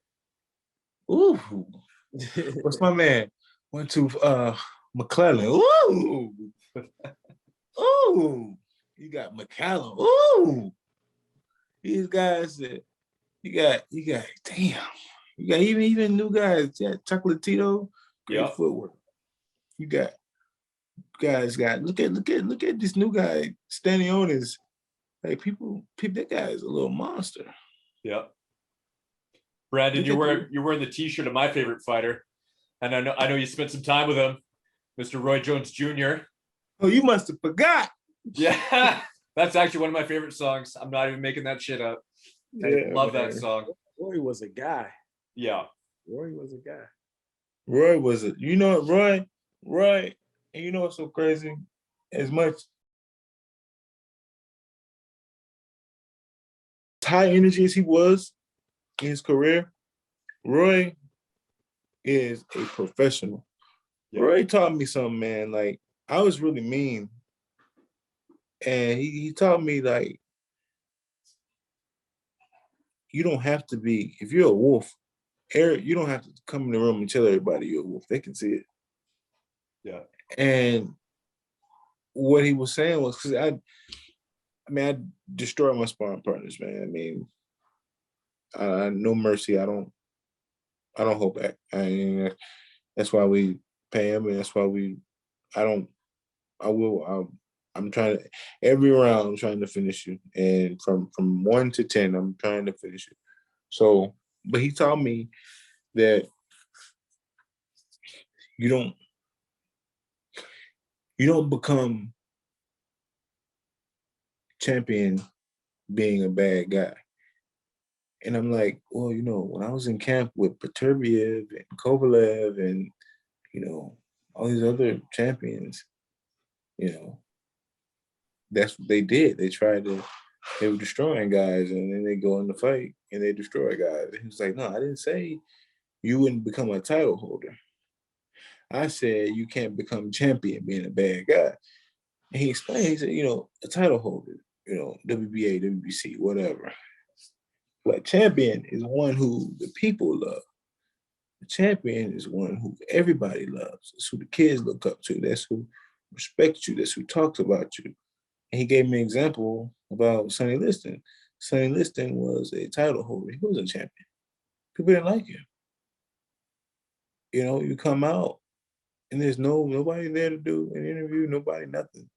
Ooh, what's my man? Went to McClellan. Ooh, ooh, you got McCallum. Ooh, these guys that you got. Damn, you got even new guys. Yeah, Chocolatito, great footwork. You got guys. Look at this new guy standing on his. Like people, that guy is a little monster. Yeah. Brandon, you're wearing the T-shirt of my favorite fighter, and I know you spent some time with him, Mr. Roy Jones Jr. Oh, you must have forgot. Yeah, that's actually one of my favorite songs. I'm not even making that shit up. I love that song. Roy was a guy. Yeah, Roy was a guy. Roy was a. You know what, Roy, and you know what's so crazy? As much high energy as he was in his career, Roy is a professional. Yeah. Roy taught me something, man. Like, I was really mean. And he taught me, like, you don't have to be, if you're a wolf, Eric, you don't have to come in the room and tell everybody you're a wolf. They can see it. Yeah. And what he was saying was, because I destroy my sparring partners, man. I mean, no mercy. I don't hold back. That's why we pay him, and that's why I'm trying to, every round I'm trying to finish you. And from 1 to 10, I'm trying to finish you. So, but he taught me that you don't become champion being a bad guy. And I'm like, well, you know, when I was in camp with Peterbiev and Kovalev and, you know, all these other champions, you know, that's what they did. They were destroying guys, and then they go in the fight and they destroy guys. And he was like, no, I didn't say you wouldn't become a title holder. I said you can't become champion being a bad guy. And he explained, he said, you know, a title holder, you know, WBA, WBC, whatever. But champion is one who the people love. The champion is one who everybody loves. It's who the kids look up to. That's who respects you. That's who talks about you. And he gave me an example about Sonny Liston. Sonny Liston was a title holder. He wasn't a champion. People didn't like him. You know, you come out and there's nobody there to do an interview, nobody, nothing.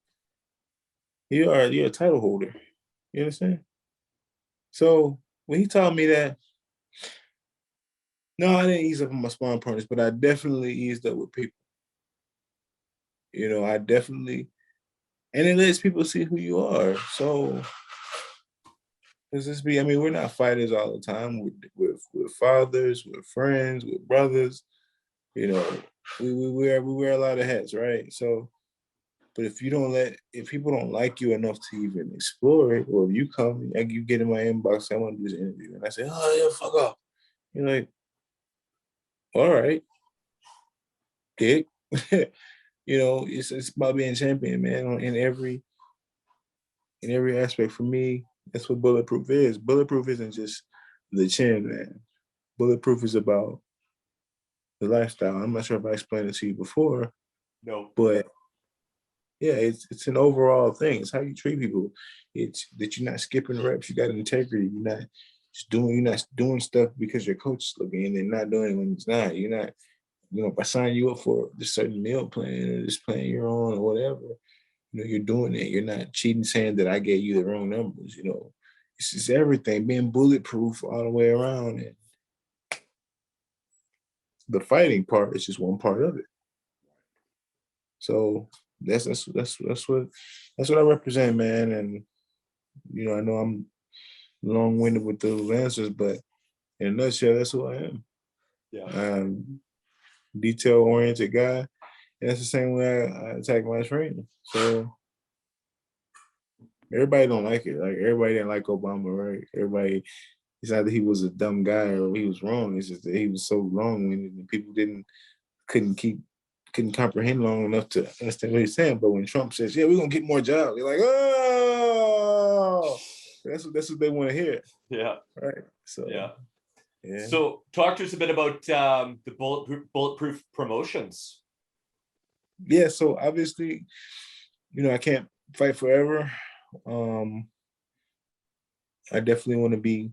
You're a title holder. You understand? So when he told me that, no, I didn't ease up on my sparring partners, but I definitely eased up with people. You know, I definitely, and it lets people see who you are. So let's just be, I mean, we're not fighters all the time. We're fathers, we're friends, we're brothers. You know, we wear a lot of hats, right? So, but if people don't like you enough to even explore it, or if you come, like you get in my inbox, I want to do this interview, and I say, oh yeah, fuck off. You're like, all right, dick. You know, it's about being champion, man. In every aspect, for me, that's what bulletproof is. Bulletproof isn't just the chin, man. Bulletproof is about the lifestyle. I'm not sure if I explained it to you before. No. But yeah, it's an overall thing. It's how you treat people. It's that you're not skipping reps. You got integrity. You're not doing stuff because your coach is looking, and they're not doing it when it's not. You're not, you know, if I sign you up for this certain meal plan or this plan you're on or whatever, you know, you're doing it. You're not cheating, saying that I gave you the wrong numbers. You know, it's just everything being bulletproof all the way around, and the fighting part is just one part of it. So that's what I represent, man. And you know, I know I'm long-winded with those answers, but in a nutshell, that's who I am. Yeah. Detail-oriented guy. And that's the same way I attack my training. So everybody don't like it. Like everybody didn't like Obama, right? Everybody, it's either he was a dumb guy or he was wrong. It's just that he was so long-winded and people couldn't comprehend long enough to understand what he's saying. But when Trump says, yeah, we're gonna get more jobs, you're like, oh, that's what they want to hear. Yeah. Right. So yeah. Yeah. So talk to us a bit about the bulletproof promotions. Yeah, so obviously, you know, I can't fight forever. I definitely want to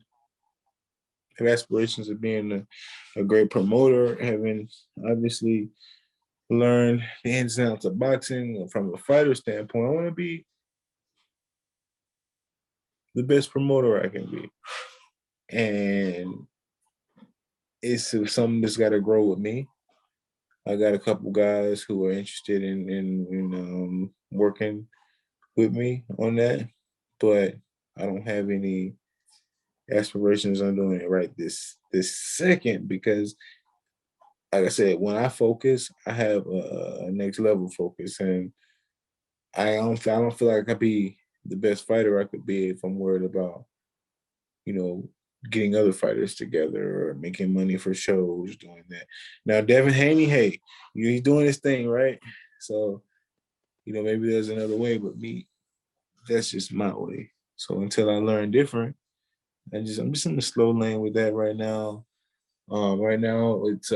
have aspirations of being a great promoter, having obviously learned the ins and outs of boxing from a fighter standpoint. I want to be the best promoter I can be. And it's something that's got to grow with me. I got a couple guys who are interested in working with me on that, but I don't have any aspirations on doing it right this second because, like I said, when I focus, I have a next level focus, and I don't feel like I could be the best fighter I could be if I'm worried about, you know, getting other fighters together or making money for shows, doing that. Now, Devin Haney, hey, he's doing his thing, right? So, you know, maybe there's another way, but me, that's just my way. So until I learn different, I'm just in the slow lane with that right now. Right now, it's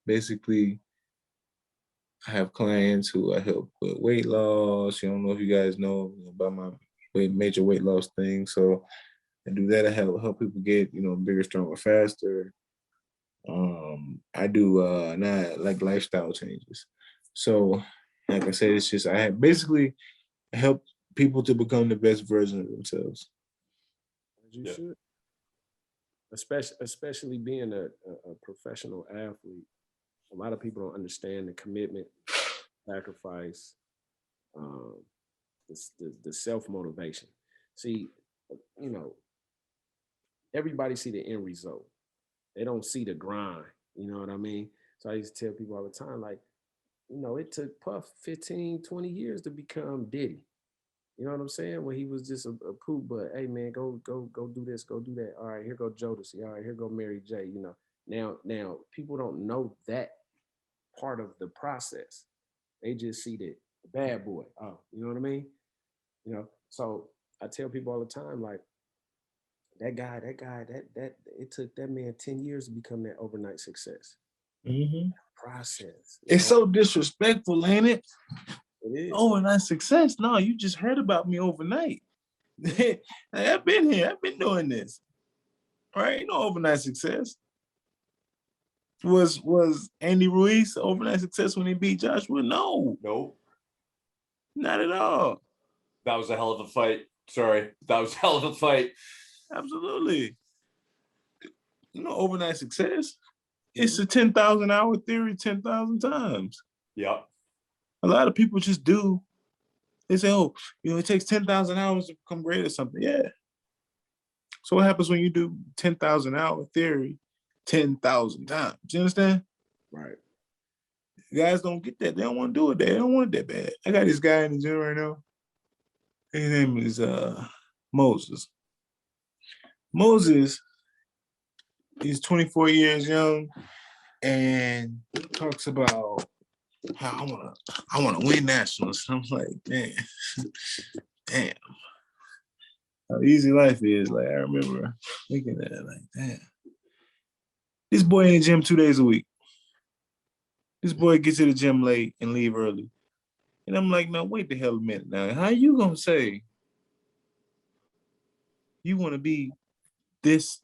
basically I have clients who I help with weight loss. I don't know if you guys know about my major weight loss thing. So I do that. I help people get, you know, bigger, stronger, faster. I do not like lifestyle changes. So like I said, it's just I have basically help people to become the best version of themselves. As you should. Especially being a professional athlete. A lot of people don't understand the commitment, sacrifice, the self-motivation. See, you know, everybody see the end result. They don't see the grind. You know what I mean? So I used to tell people all the time, like, you know, it took Puff 15, 20 years to become Diddy. You know what I'm saying? When he was just a poop, but hey man, go do this, go do that. All right, here go Jodeci. All right, here go Mary J. You know, now people don't know that part of the process. They just see the bad boy. Oh, you know what I mean? You know, so I tell people all the time, like, that guy, that it took that man 10 years to become that overnight success. Mm-hmm. Process. It's so disrespectful, ain't it? It is. Overnight success. No, you just heard about me overnight. I've been here. I've been doing this. All right, no overnight success. Was Andy Ruiz overnight success when he beat Joshua? No, Nope. not at all. That was a hell of a fight. Sorry. That was a hell of a fight. Absolutely. Overnight success. It's a 10,000 hour theory 10,000 times. Yep. A lot of people just do. They say, oh, it takes 10,000 hours to become great at something. Yeah. So what happens when you do 10,000 hour theory 10,000 times? You understand? Right. Guys don't get that. They don't want to do it. They don't want it that bad. I got this guy in the gym right now. His name is Moses. Moses is 24 years young and talks about how I wanna win nationals. I'm like, man, damn. How easy life is. Like, I remember thinking that, like, damn. This boy in the gym 2 days a week. This boy gets to the gym late and leave early. And I'm like, no, wait the hell a minute now. How you gonna say you want to be this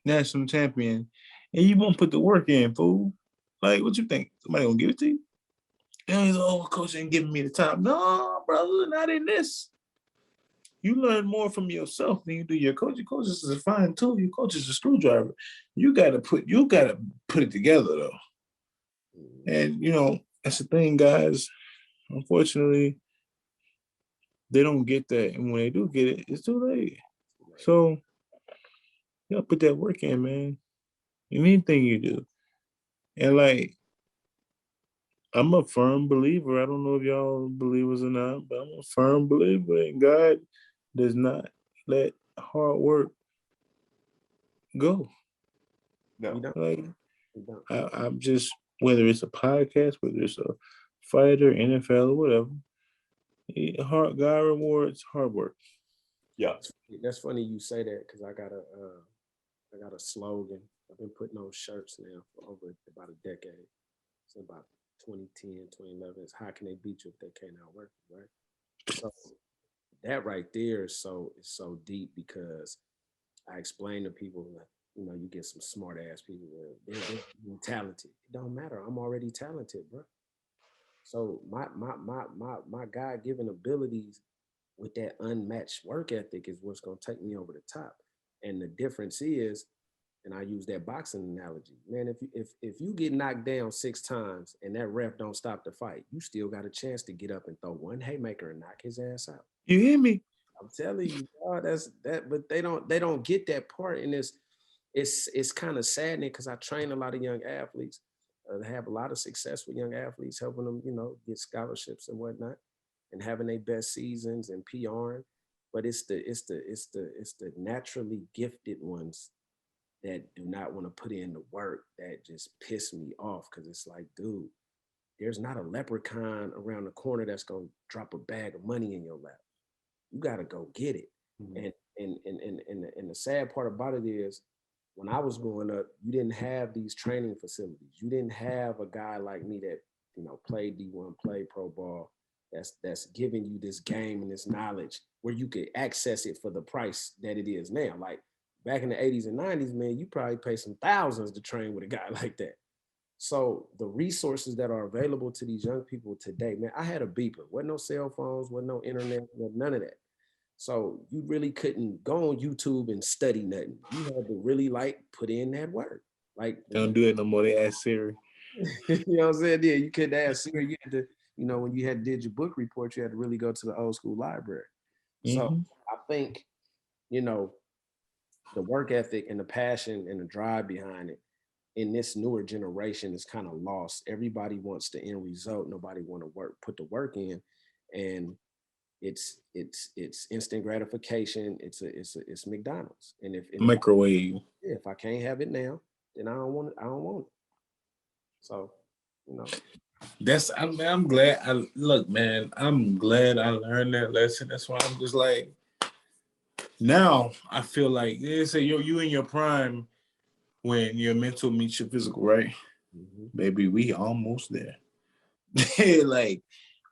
national champion and you won't put the work in, fool? Like, what you think? Somebody gonna give it to you? And he's like, oh, coach ain't giving me the time. No, brother, not in this. You learn more from yourself than you do your coach. Your coach is a fine tool. Your coach is a screwdriver. You gotta put it together though. And that's the thing, guys. Unfortunately, they don't get that. And when they do get it, it's too late. So you gotta put that work in, man. In anything you do. And like, I'm a firm believer. I don't know if y'all believers or not, but I'm a firm believer in God does not let hard work go. No. Like, I'm just, whether it's a podcast, whether it's a fighter, NFL, or whatever, God rewards hard work. Yeah. That's funny you say that because I got a slogan. I've been putting on shirts now for over about a decade. So about 2010, 2011. It's how can they beat you if they can't outwork you, right? So that right there is so deep because I explain to people that, you get some smart ass people they're talented. It don't matter. I'm already talented, bro. So my God given abilities with that unmatched work ethic is what's gonna take me over the top. And the difference is, and I use that boxing analogy, man. If you get knocked down 6 times and that ref don't stop the fight, you still got a chance to get up and throw one haymaker and knock his ass out. You hear me? I'm telling you, that's that. But they don't get that part, and it's kind of saddening because I train a lot of young athletes. They have a lot of success with young athletes, helping them, get scholarships and whatnot, and having their best seasons and PRing. But it's the naturally gifted ones that do not want to put in the work that just piss me off because it's like, dude, there's not a leprechaun around the corner that's gonna drop a bag of money in your lap. You gotta go get it. Mm-hmm. And the sad part about it is, when I was growing up, you didn't have these training facilities. You didn't have a guy like me that played D1, played pro ball, that's giving you this game and this knowledge where you could access it for the price that it is now. Like back in the 80s and 90s, man, you probably pay some thousands to train with a guy like that. So the resources that are available to these young people today, man, I had a beeper. Wasn't no cell phones, wasn't no internet, none of that. So you really couldn't go on YouTube and study nothing. You had to really put in that work. Like, don't do it no more. They ask Siri. You know what I'm saying? Yeah, you couldn't ask Siri. You had to, when you did your book report, you had to really go to the old school library. Mm-hmm. So I think, the work ethic and the passion and the drive behind it in this newer generation is kind of lost. Everybody wants the end result. Nobody want to put the work in, and it's instant gratification. It's McDonald's, and if microwave. If I can't have it now, then I don't want it. So, I'm glad. I'm glad I learned that lesson. That's why I'm just like, now I feel like they say you in your prime when your mental meets your physical, right? Mm-hmm. Baby, we almost there. Like,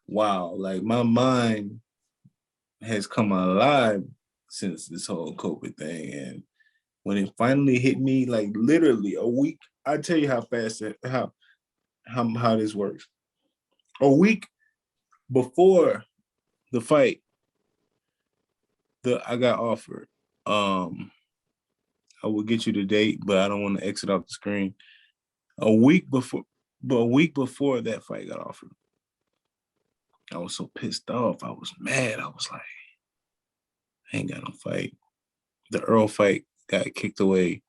wow, like my mind has come alive since this whole COVID thing. And when it finally hit me, like literally a week I tell you how fast how this works. A week before the fight, I got offered. I will get you the date, but I don't want to exit off the screen. A week before that fight got offered, I was so pissed off. I was mad. I was like, I ain't got no fight. The Earl fight got kicked away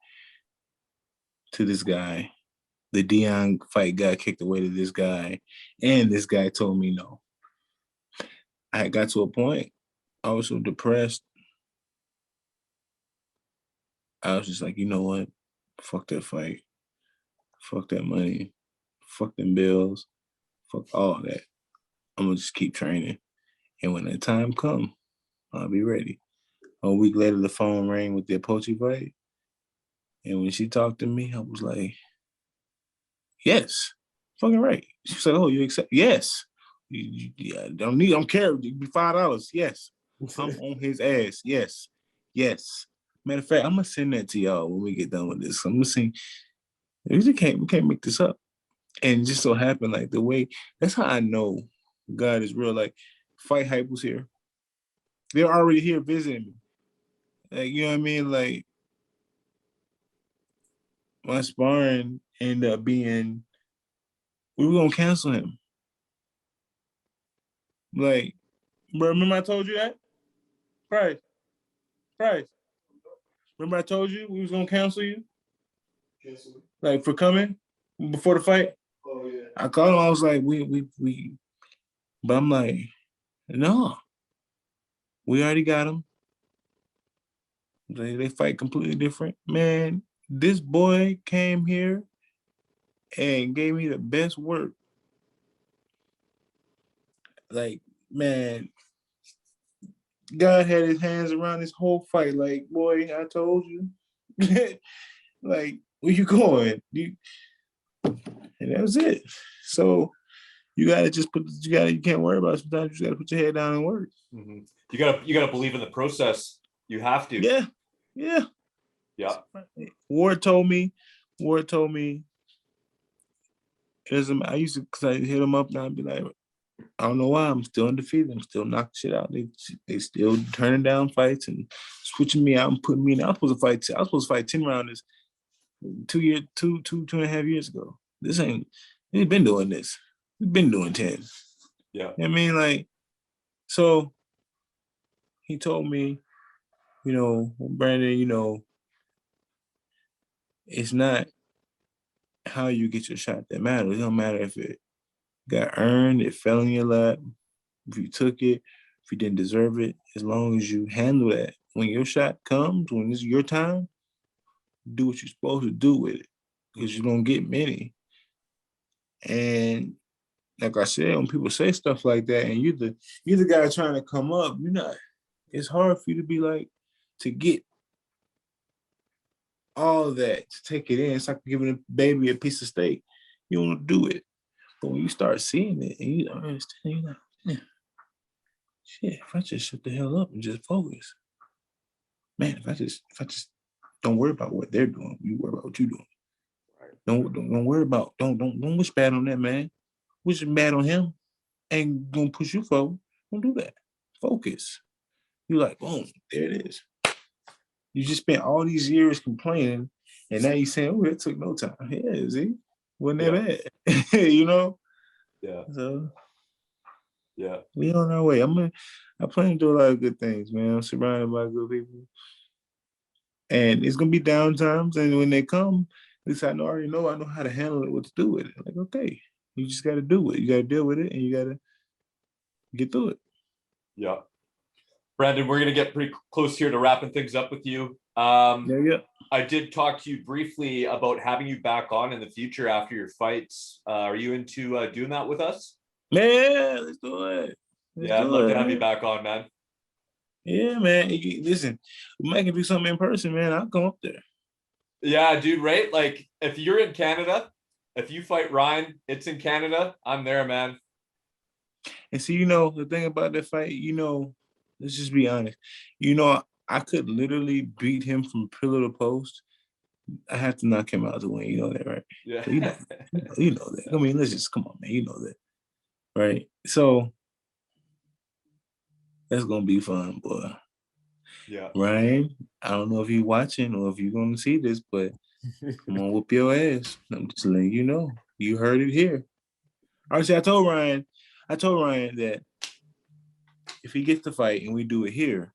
to this guy. The Dion fight got kicked away to this guy. And this guy told me no. I got to a point, I was so depressed. I was just like, you know what? Fuck that fight. Fuck that money. Fuck them bills. Fuck all that. I'm going to just keep training. And when that time comes, I'll be ready. A week later, the phone rang with the Apochi fight. And when she talked to me, I was like, yes, fucking right. She said, oh, you accept? Yes. I don't care. It'd be $5. Yes. I'm on his ass. Yes. Yes. Matter of fact, I'm gonna send that to y'all when we get done with this. I'm gonna sing. We can't make this up. And it just so happened, like the way that's how I know God is real. Like Fight Hype was here. They're already here visiting me. Like, you know what I mean? Like my sparring ended up being, we were gonna cancel him. Like, bro, remember I told you that? Price. Remember I told you we was gonna cancel you? Cancel. Like for coming before the fight? Oh yeah. I called him, I was like, we but I'm like, no. We already got him. They fight completely different. Man, this boy came here and gave me the best work. Like, man, God had his hands around this whole fight. Like, boy, I told you. Like, where you going? And that was it. So you gotta just you can't worry about it. Sometimes you just gotta put your head down and work. Mm-hmm. You gotta believe in the process. You have to. Yeah. Ward told me, I used to, because I hit him up and I'd be like, I don't know why, I'm still undefeated. I'm still knocking shit out. They still turning down fights and switching me out and putting me in. I was supposed to fight 10 rounders 2.5 years ago. We've been doing this. We've been doing 10. Yeah. You know what I mean? Like, so he told me, Brandon, it's not how you get your shot that matters. It don't matter if it got earned, it fell in your lap, if you took it, if you didn't deserve it, as long as you handle that. When your shot comes, when it's your time, do what you're supposed to do with it, because you don't get many. And like I said, when people say stuff like that, and you're the guy trying to come up, it's hard for you to be like, to get all of that, to take it in. It's like giving a baby a piece of steak. You want to do it. But when you start seeing it and you understand, you're like, man, shit, if I just shut the hell up and just focus, man, if I just don't worry about what they're doing, you worry about what you're doing. Don't worry about, don't wish bad on that man. Wish bad on him. Ain't gonna push you forward. Don't do that. Focus. You're like, boom, there it is. You just spent all these years complaining, and now you're saying, oh, it took no time. Yeah, see? Wasn't that bad? Yeah. So, yeah. We on our way. I plan to do a lot of good things, man. I'm surrounded by good people. And it's gonna be down times, and when they come, at least I already know how to handle it, what to do with it. Like, okay, you just gotta do it. You gotta deal with it, and you gotta get through it. Yeah. Brandon, we're going to get pretty close here to wrapping things up with you. I did talk to you briefly about having you back on in the future after your fights. Are you into doing that with us? Yeah, let's do it. I'd love to have you back on, man. Yeah, man. Listen, we might can do something in person, man. I'll come up there. Yeah, dude, right? Like, if you're in Canada, if you fight Ryan, it's in Canada, I'm there, man. And see, the thing about that fight, let's just be honest. I could literally beat him from pillar to post, I have to knock him out to win. You know that, right? Yeah. So you know that. I mean, let's just come on, man. You know that, right? So that's gonna be fun, boy. Yeah. Ryan, I don't know if you're watching or if you're gonna see this, but I'm gonna whoop your ass. I'm just letting you know. You heard it here. Actually, I told Ryan that if he gets the fight and we do it here,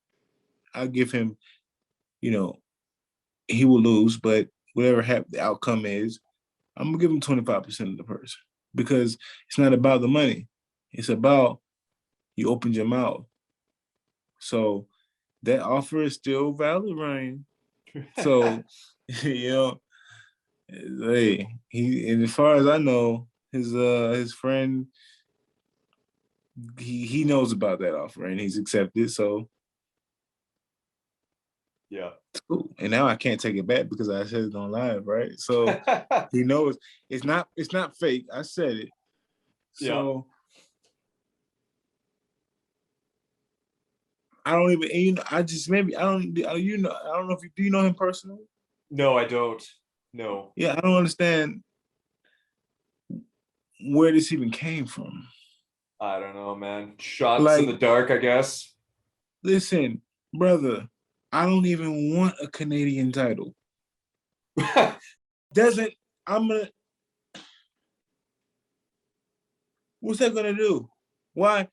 I'll give him, you know, he will lose, but whatever the outcome is, I'm gonna give him 25% of the purse because it's not about the money. It's about you opened your mouth. So that offer is still valid, Ryan. So, you know, hey, and as far as I know, his friend he knows about that offer and he's accepted. So Yeah. it's cool. And now I can't take it back because I said it on live, right? So he knows it's not fake. I said it. So I don't even, you know, I just maybe I don't you know I don't know if you know him personally. No, I don't. No. Yeah, I don't understand where this even came from. I don't know, man. Shots in Like, the dark, I guess. listen, brother, I don't even want a Canadian title. Doesn't I'm gonna what's that gonna do? Why?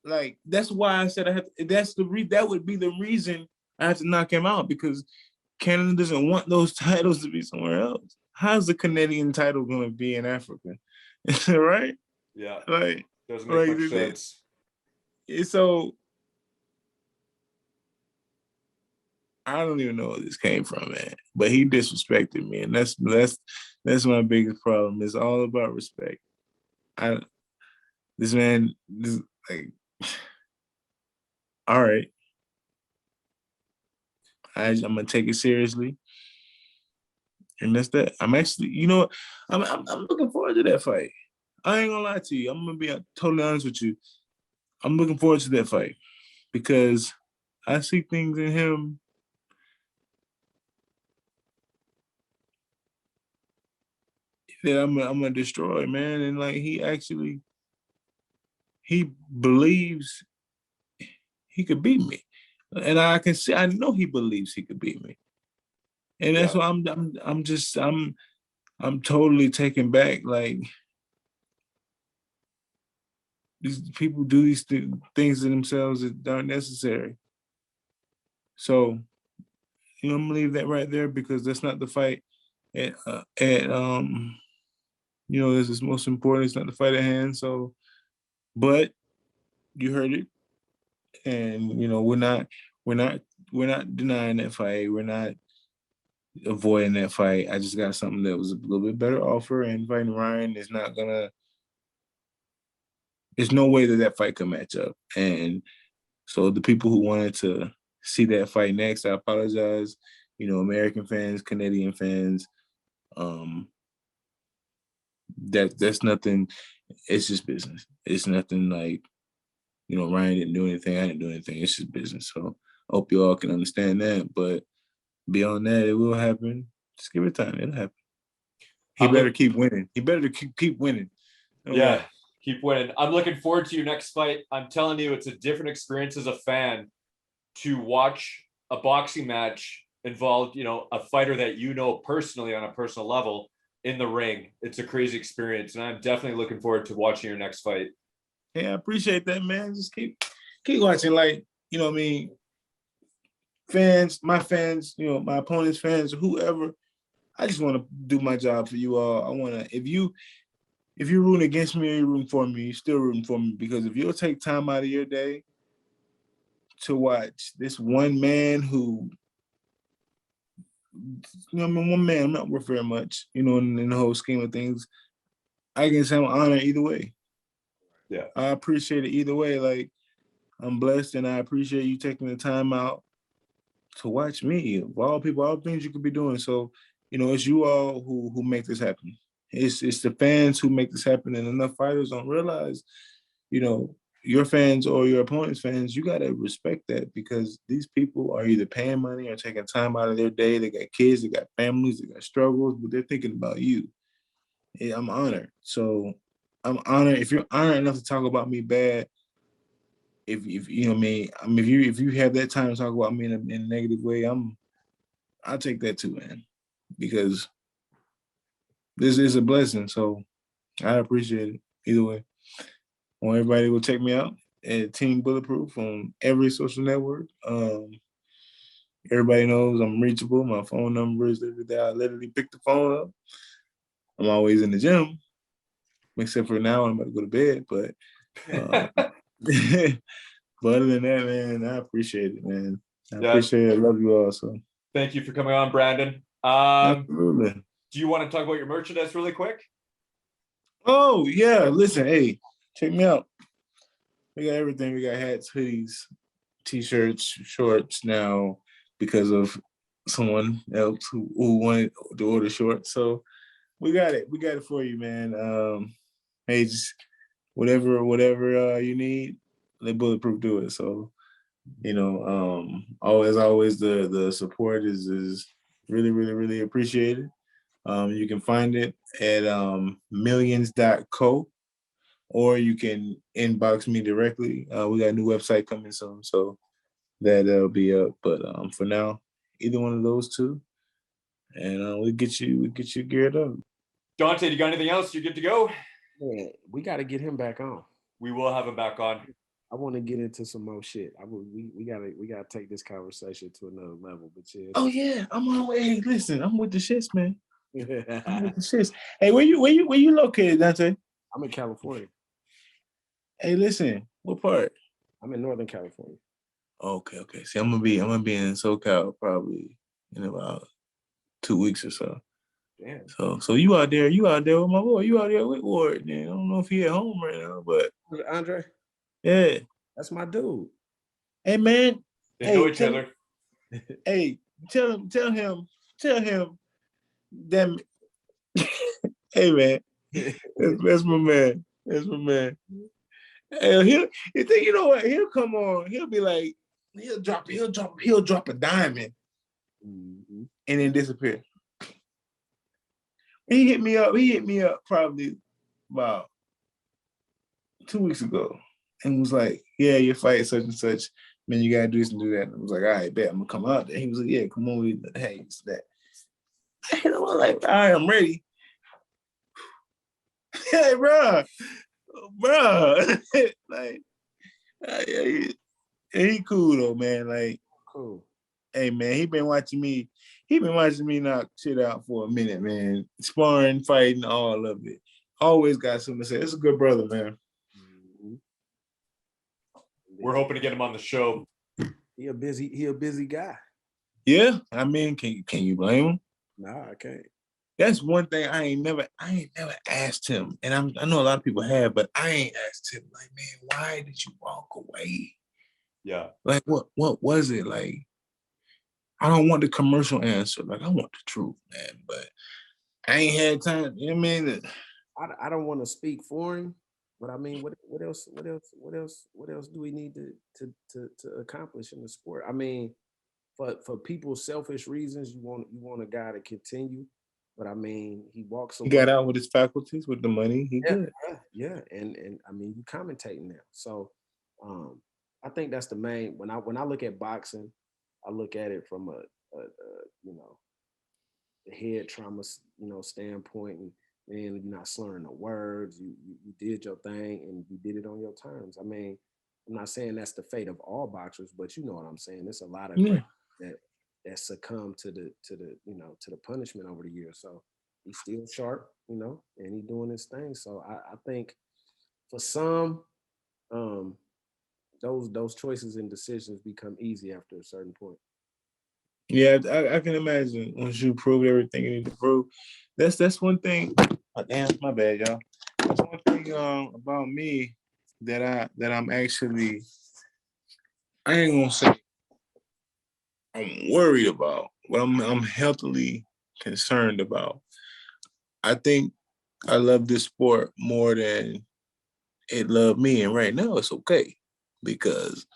Like that's why I said I have. That would be the reason I have to knock him out because Canada doesn't want those titles to be somewhere else. How's the Canadian title going to be in Africa? Right? Yeah. Like, Doesn't make much sense. So I don't even know where this came from, man. But he disrespected me, and that's my biggest problem. It's all about respect. This man, like, all right. I'm gonna take it seriously, and that's that. I'm actually, you know, I'm looking forward to that fight. I ain't gonna lie to you. I'm gonna be totally honest with you. I'm looking forward to that fight because I see things in him that I'm gonna destroy, man. And like he believes he could beat me, and I know he believes he could beat me, and that's why I'm totally taken back. Like these people do these things to themselves that aren't necessary. So you know, I'm gonna leave that right there because that's not the fight. At you know, this is most important. It's not the fight at hand. So, but you heard it, and you know, we're not we're not denying that fight. We're not avoiding that fight. I just got something that was a little bit better offer, and fighting Ryan is not gonna. There's no way that fight can match up, and so the people who wanted to see that fight next, I apologize. You know, American fans, Canadian fans. That's nothing. It's just business. It's nothing like, you know, Ryan didn't do anything. I didn't do anything. It's just business. So I hope you all can understand that. But beyond that, it will happen. Just give it time. It'll happen. He better keep winning. He better keep winning. Yeah, keep winning. I'm looking forward to your next fight. I'm telling you, it's a different experience as a fan to watch a boxing match involve, you know, a fighter that you know personally on a personal level in the ring. It's a crazy experience, and I'm definitely looking forward to watching your next fight. Yeah, I appreciate that, man. Just keep watching. Like, you know what I mean? Fans, my fans, you know, my opponent's fans, whoever. I just want to do my job for you all. I want to, if you're rooting against me or you're rooting for me, you're still rooting for me because if you'll take time out of your day to watch this one man who, you know, I mean, one man, I'm not worth very much, you know, in the whole scheme of things. I guess I'm honored either way. Yeah. I appreciate it either way. Like, I'm blessed and I appreciate you taking the time out to watch me. Of all people, all things you could be doing. So, you know, it's you all who make this happen. It's the fans who make this happen, and enough fighters don't realize, you know, your fans or your opponent's fans, you gotta respect that because these people are either paying money or taking time out of their day. They got kids, they got families, they got struggles, but they're thinking about you. Yeah, I'm honored. So I'm honored. If you're honored enough to talk about me bad, if you know what I mean, if you have that time to talk about me in a negative way, I'll take that too, man. Because this is a blessing. So I appreciate it either way. I want everybody to check me out at Team Bulletproof on every social network. Everybody knows I'm reachable. My phone number is that I literally pick the phone up. I'm always in the gym, except for now I'm about to go to bed. But but other than that, man, I appreciate it, man. I appreciate it. I love you all. So thank you for coming on, Brandon. Absolutely. Do you want to talk about your merchandise really quick? Oh yeah, listen, hey, check me out. We got everything. We got hats, hoodies, t-shirts, shorts now because of someone else who wanted to order shorts. So we got it. We got it for you, man. Hey, just whatever you need, let Bulletproof do it. So, always the support is really, really, really appreciated. You can find it at millions.co, or you can inbox me directly. We got a new website coming soon, so that'll be up. But for now, either one of those two, and we get you geared up. Dante, you got anything else? You're good to go? Yeah, we got to get him back on. We will have him back on. I want to get into some more shit. We gotta take this conversation to another level. But yeah. Oh yeah, I'm on. Hey, listen, I'm with the shits, man. I'm with the shits. Hey, where you located, Dante? I'm in California. Hey, listen, what part? I'm in Northern California. Okay. See, I'm gonna be in SoCal probably in about 2 weeks or so. Yeah. So you out there with my boy. You out there with Ward, man. I don't know if he at home right now, but Andre. Yeah, that's my dude. Hey man, they know each other. Hey, tell him that. Hey man, that's my man. That's my man. Hey, you know what? He'll come on. He'll be like, he'll drop a diamond, and then disappear. He hit me up probably about 2 weeks ago, and was like, "Yeah, your fight such and such. Man, you gotta do this and do that." And I was like, "All right, bet I'm gonna come out there." He was like, "Yeah, come on, hey, it's that." And I was like, "All right, I'm ready." Hey, bro, like, he cool though, man. Like, cool. Hey, man, he been watching me knock shit out for a minute, man. Sparring, fighting, all of it. Always got something to say. It's a good brother, man. We're hoping to get him on the show. He a busy guy. Yeah, I mean, can you blame him? Nah, I can't. That's one thing I ain't never asked him, and I know a lot of people have, but I ain't asked him. Like, man, why did you walk away? Yeah. Like, what was it like? I don't want the commercial answer. Like, I want the truth, man. But I ain't had time. You know what I mean? I don't want to speak for him, but I mean, what else do we need to accomplish in the sport? I mean, for people's selfish reasons, you want a guy to continue, but I mean, he walks away. He got out with his faculties, with the money. He good. Yeah, and I mean, you commentating now, so I think that's the main. When I look at boxing, I look at it from a the head trauma standpoint, and man, you're not slurring the words. You did your thing and you did it on your terms. I mean, I'm not saying that's the fate of all boxers, but you know what I'm saying. There's a lot of that succumb to the punishment over the years. So he's still sharp, and he's doing his thing. So I think for some, those choices and decisions become easy after a certain point. Yeah, I can imagine once you prove everything you need to prove. That's one thing. Oh, damn, my bad, y'all. That's one thing about me that I'm actually, I ain't gonna say I'm worried about, but I'm healthily concerned about. I think I love this sport more than it loved me, and right now it's okay because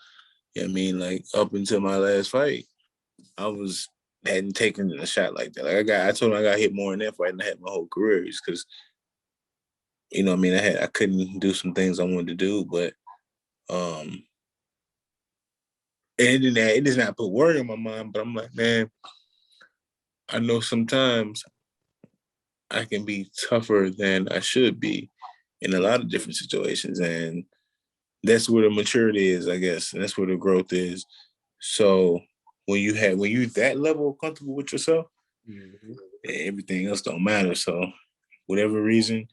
I mean, like up until my last fight, I hadn't taken a shot like that. Like I told him I got hit more in that fight than I had my whole career, just because I mean, I couldn't do some things I wanted to do, but it does not put worry in my mind. But I'm like, man, I know sometimes I can be tougher than I should be in a lot of different situations, and that's where the maturity is, I guess, and that's where the growth is. So when you that level comfortable with yourself, everything else don't matter. So whatever reason,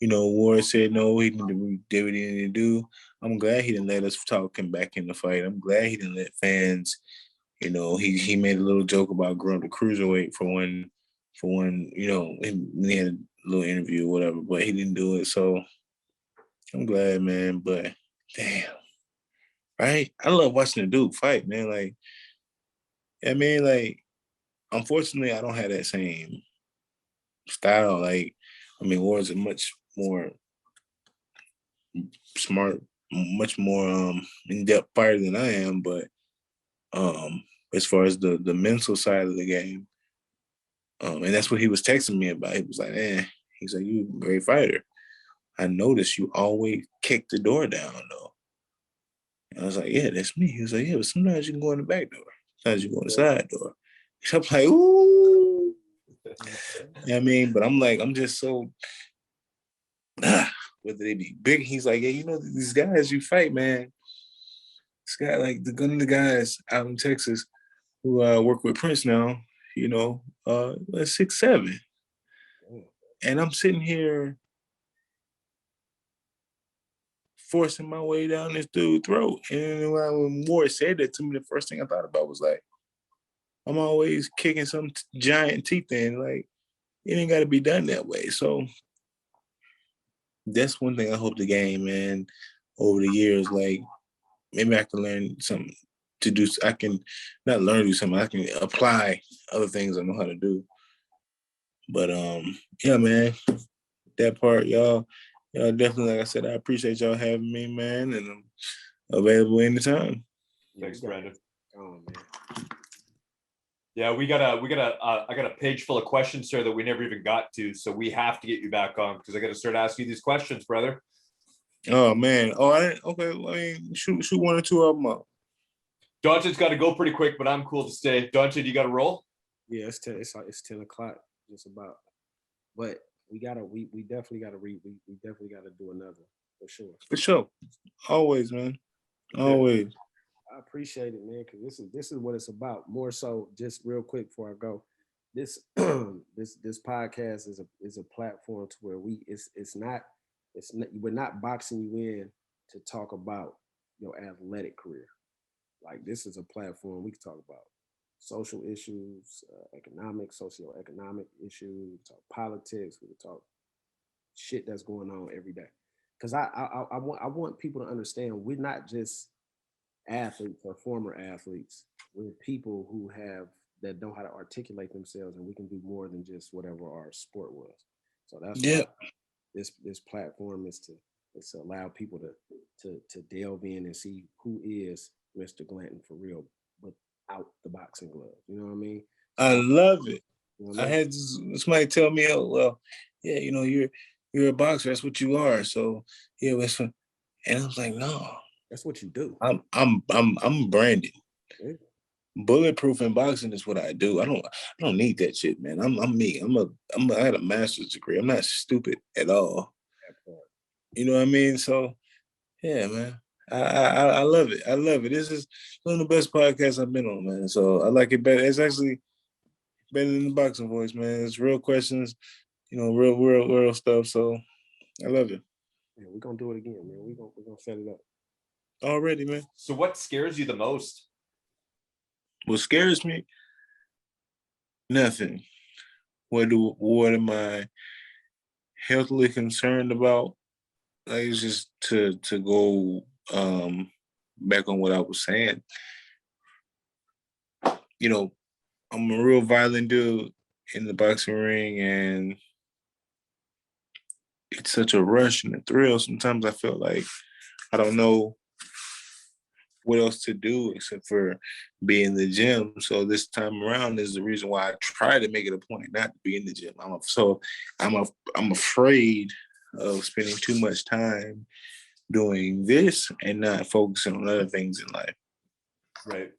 Ward said no, he did what he needed to do. I'm glad he didn't let us talk him back in the fight. I'm glad he didn't let fans, he made a little joke about growing to cruiserweight for one, he had a little interview or whatever, but he didn't do it. So I'm glad, man. But damn, right? I love watching the dude fight, man. Like, I mean, like, unfortunately, I don't have that same style. Like, I mean, Ward's a much more smart, much more in-depth fighter than I am. But as far as the mental side of the game, and that's what he was texting me about. He was like, he's like, you a great fighter. I noticed you always kick the door down, though. And I was like, yeah, that's me. He was like, yeah, but sometimes you can go in the back door. Sometimes you go in the side door. So I'm like, ooh. I mean, but I'm like, I'm just so, whether they be big. He's like, yeah, these guys you fight, man. This guy, like one of the guys out in Texas who work with Prince now, 6'7". And I'm sitting here forcing my way down this dude's throat. And when Ward said that to me, the first thing I thought about was like, I'm always kicking some giant teeth in. Like, it ain't got to be done that way. So that's one thing I hope to gain, man, over the years. Like, maybe I can learn something to do. I can not learn to do something. I can apply other things I know how to do. But yeah, man, that part, y'all definitely, like I said, I appreciate y'all having me, man, and I'm available anytime. Thanks, Brandon. Oh man. Yeah, I got a page full of questions here that we never even got to, so we have to get you back on because I got to start asking you these questions, brother. Oh man. Oh, I didn't. Okay, I mean, shoot one or two of them up. Dante's got to go pretty quick, but I'm cool to stay. Dante, do you got to roll? Yeah, it's 10 o'clock, just about. But we definitely gotta we definitely gotta do another for sure. For sure. Always, man. Always. I appreciate it, man, because this is what it's about. More so, just real quick before I go, this this podcast is a platform to where we're not boxing you in to talk about your athletic career. Like, this is a platform we can talk about social issues, socioeconomic issues. We can talk politics. We can talk shit that's going on every day. Because I want people to understand we're not just athletes or former athletes. We're people that know how to articulate themselves, and we can do more than just whatever our sport was. So that's why this platform is to allow people to delve in and see who is Mr. Glanton for real, without the boxing glove. You know what I mean? I love it. You know what I I mean? had somebody tell me, oh, well, yeah, you're a boxer. That's what you are. So yeah, that's fun. And I was like, no, That's what you do. I'm Brandon. Yeah. Bulletproof in boxing is what I do. I don't need that shit, man. I'm me. I had a master's degree. I'm not stupid at all. You know what I mean? So yeah, man. I love it. I love it. This is one of the best podcasts I've been on, man. So I like it better. It's actually better than the boxing voice, man. It's real questions, real stuff. So I love it. Yeah, we're gonna do it again, man. We're gonna set it up. Already, man. So what scares you the most? What scares me? Nothing. What am I healthily concerned about? Like, it's just to go back on what I was saying. I'm a real violent dude in the boxing ring, and it's such a rush and a thrill. Sometimes I feel like I don't know what else to do except for be in the gym. So this time around is the reason why I try to make it a point not to be in the gym. I'm afraid of spending too much time doing this and not focusing on other things in life. Right.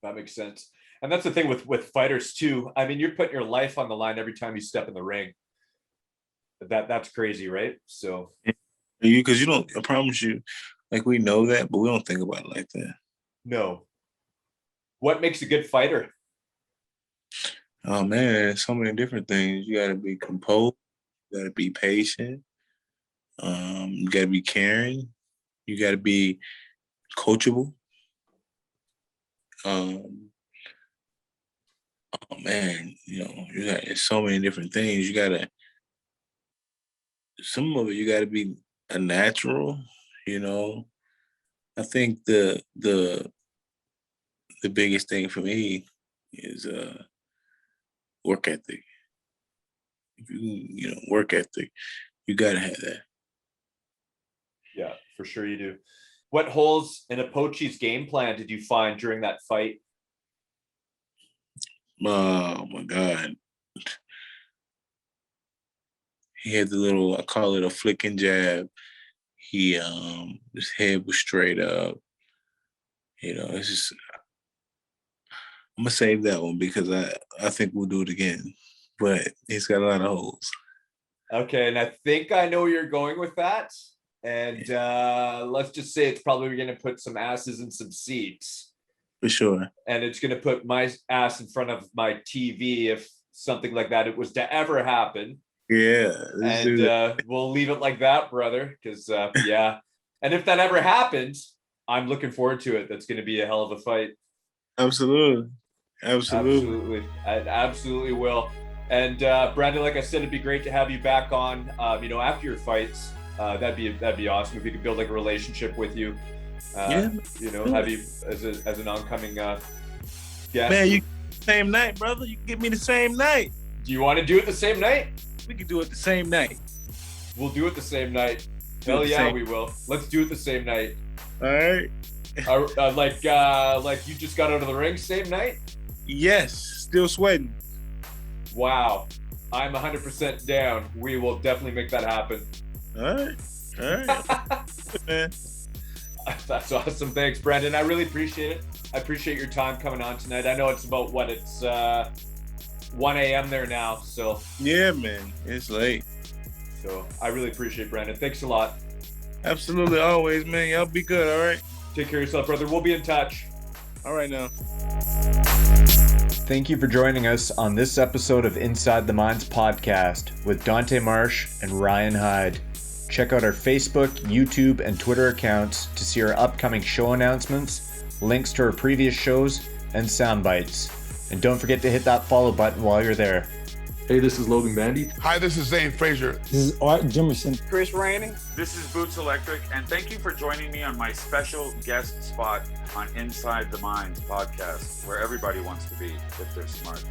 That makes sense. And that's the thing with fighters too. I mean, you're putting your life on the line every time you step in the ring. That's crazy, right? So because you don't, I promise you, like we know that, but we don't think about it like that. No. What makes a good fighter? Oh man, so many different things. You gotta be composed, you gotta be patient, you gotta be caring, you gotta be coachable. Oh man, it's so many different things. Some of it you gotta be a natural, I think the biggest thing for me is work ethic. If you work ethic, you gotta have that. Yeah, for sure you do. What holes in Apochi's game plan did you find during that fight? Oh my God. He had the little, I call it a flick and jab. His head was straight up. It's just, I'm gonna save that one because I think we'll do it again. But he's got a lot of holes. Okay, and I think I know where you're going with that. And let's just say it's probably going to put some asses in some seats. For sure. And it's going to put my ass in front of my TV if something like that it was to ever happen. Yeah. And we'll leave it like that, brother. Because, yeah. And if that ever happens, I'm looking forward to it. That's going to be a hell of a fight. Absolutely. I absolutely will. And Brandon, like I said, it'd be great to have you back on, after your fights. That'd be awesome if we could build like a relationship with you. Have you as an oncoming guest. Man, you same night, brother. You can get me the same night. Do you want to do it the same night? We can do it the same night. We'll do it the same night. Hell yeah, we will. Let's do it the same night. All right. Like you just got out of the ring same night? Yes, still sweating. Wow. I'm 100% down. We will definitely make that happen. All right. Man. That's awesome. Thanks, Brandon. I really appreciate it. I appreciate your time coming on tonight. I know it's about 1 a.m. there now. So yeah, man, it's late. So I really appreciate it, Brandon. Thanks a lot. Absolutely, always, man. Y'all be good, all right? Take care of yourself, brother. We'll be in touch. All right now. Thank you for joining us on this episode of Inside the Minds podcast with Dante Marsh and Ryan Hyde. Check out our Facebook, YouTube, and Twitter accounts to see our upcoming show announcements, links to our previous shows, and sound bites. And don't forget to hit that follow button while you're there. Hey, this is Logan Bandy. Hi, this is Zane Frazier. This is Art Jimerson. Chris Rainey. This is Boots Electric, and thank you for joining me on my special guest spot on Inside the Minds podcast, where everybody wants to be if they're smart.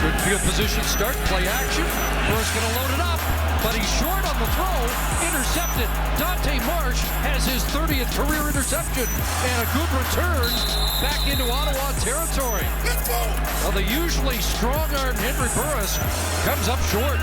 Good field position start, play action. Burr's going to load it up, but he's short on the throw. Intercepted. Dante Marsh has his 30th career interception and a good return back into Ottawa territory. Well, the usually strong-armed Henry Burris comes up short.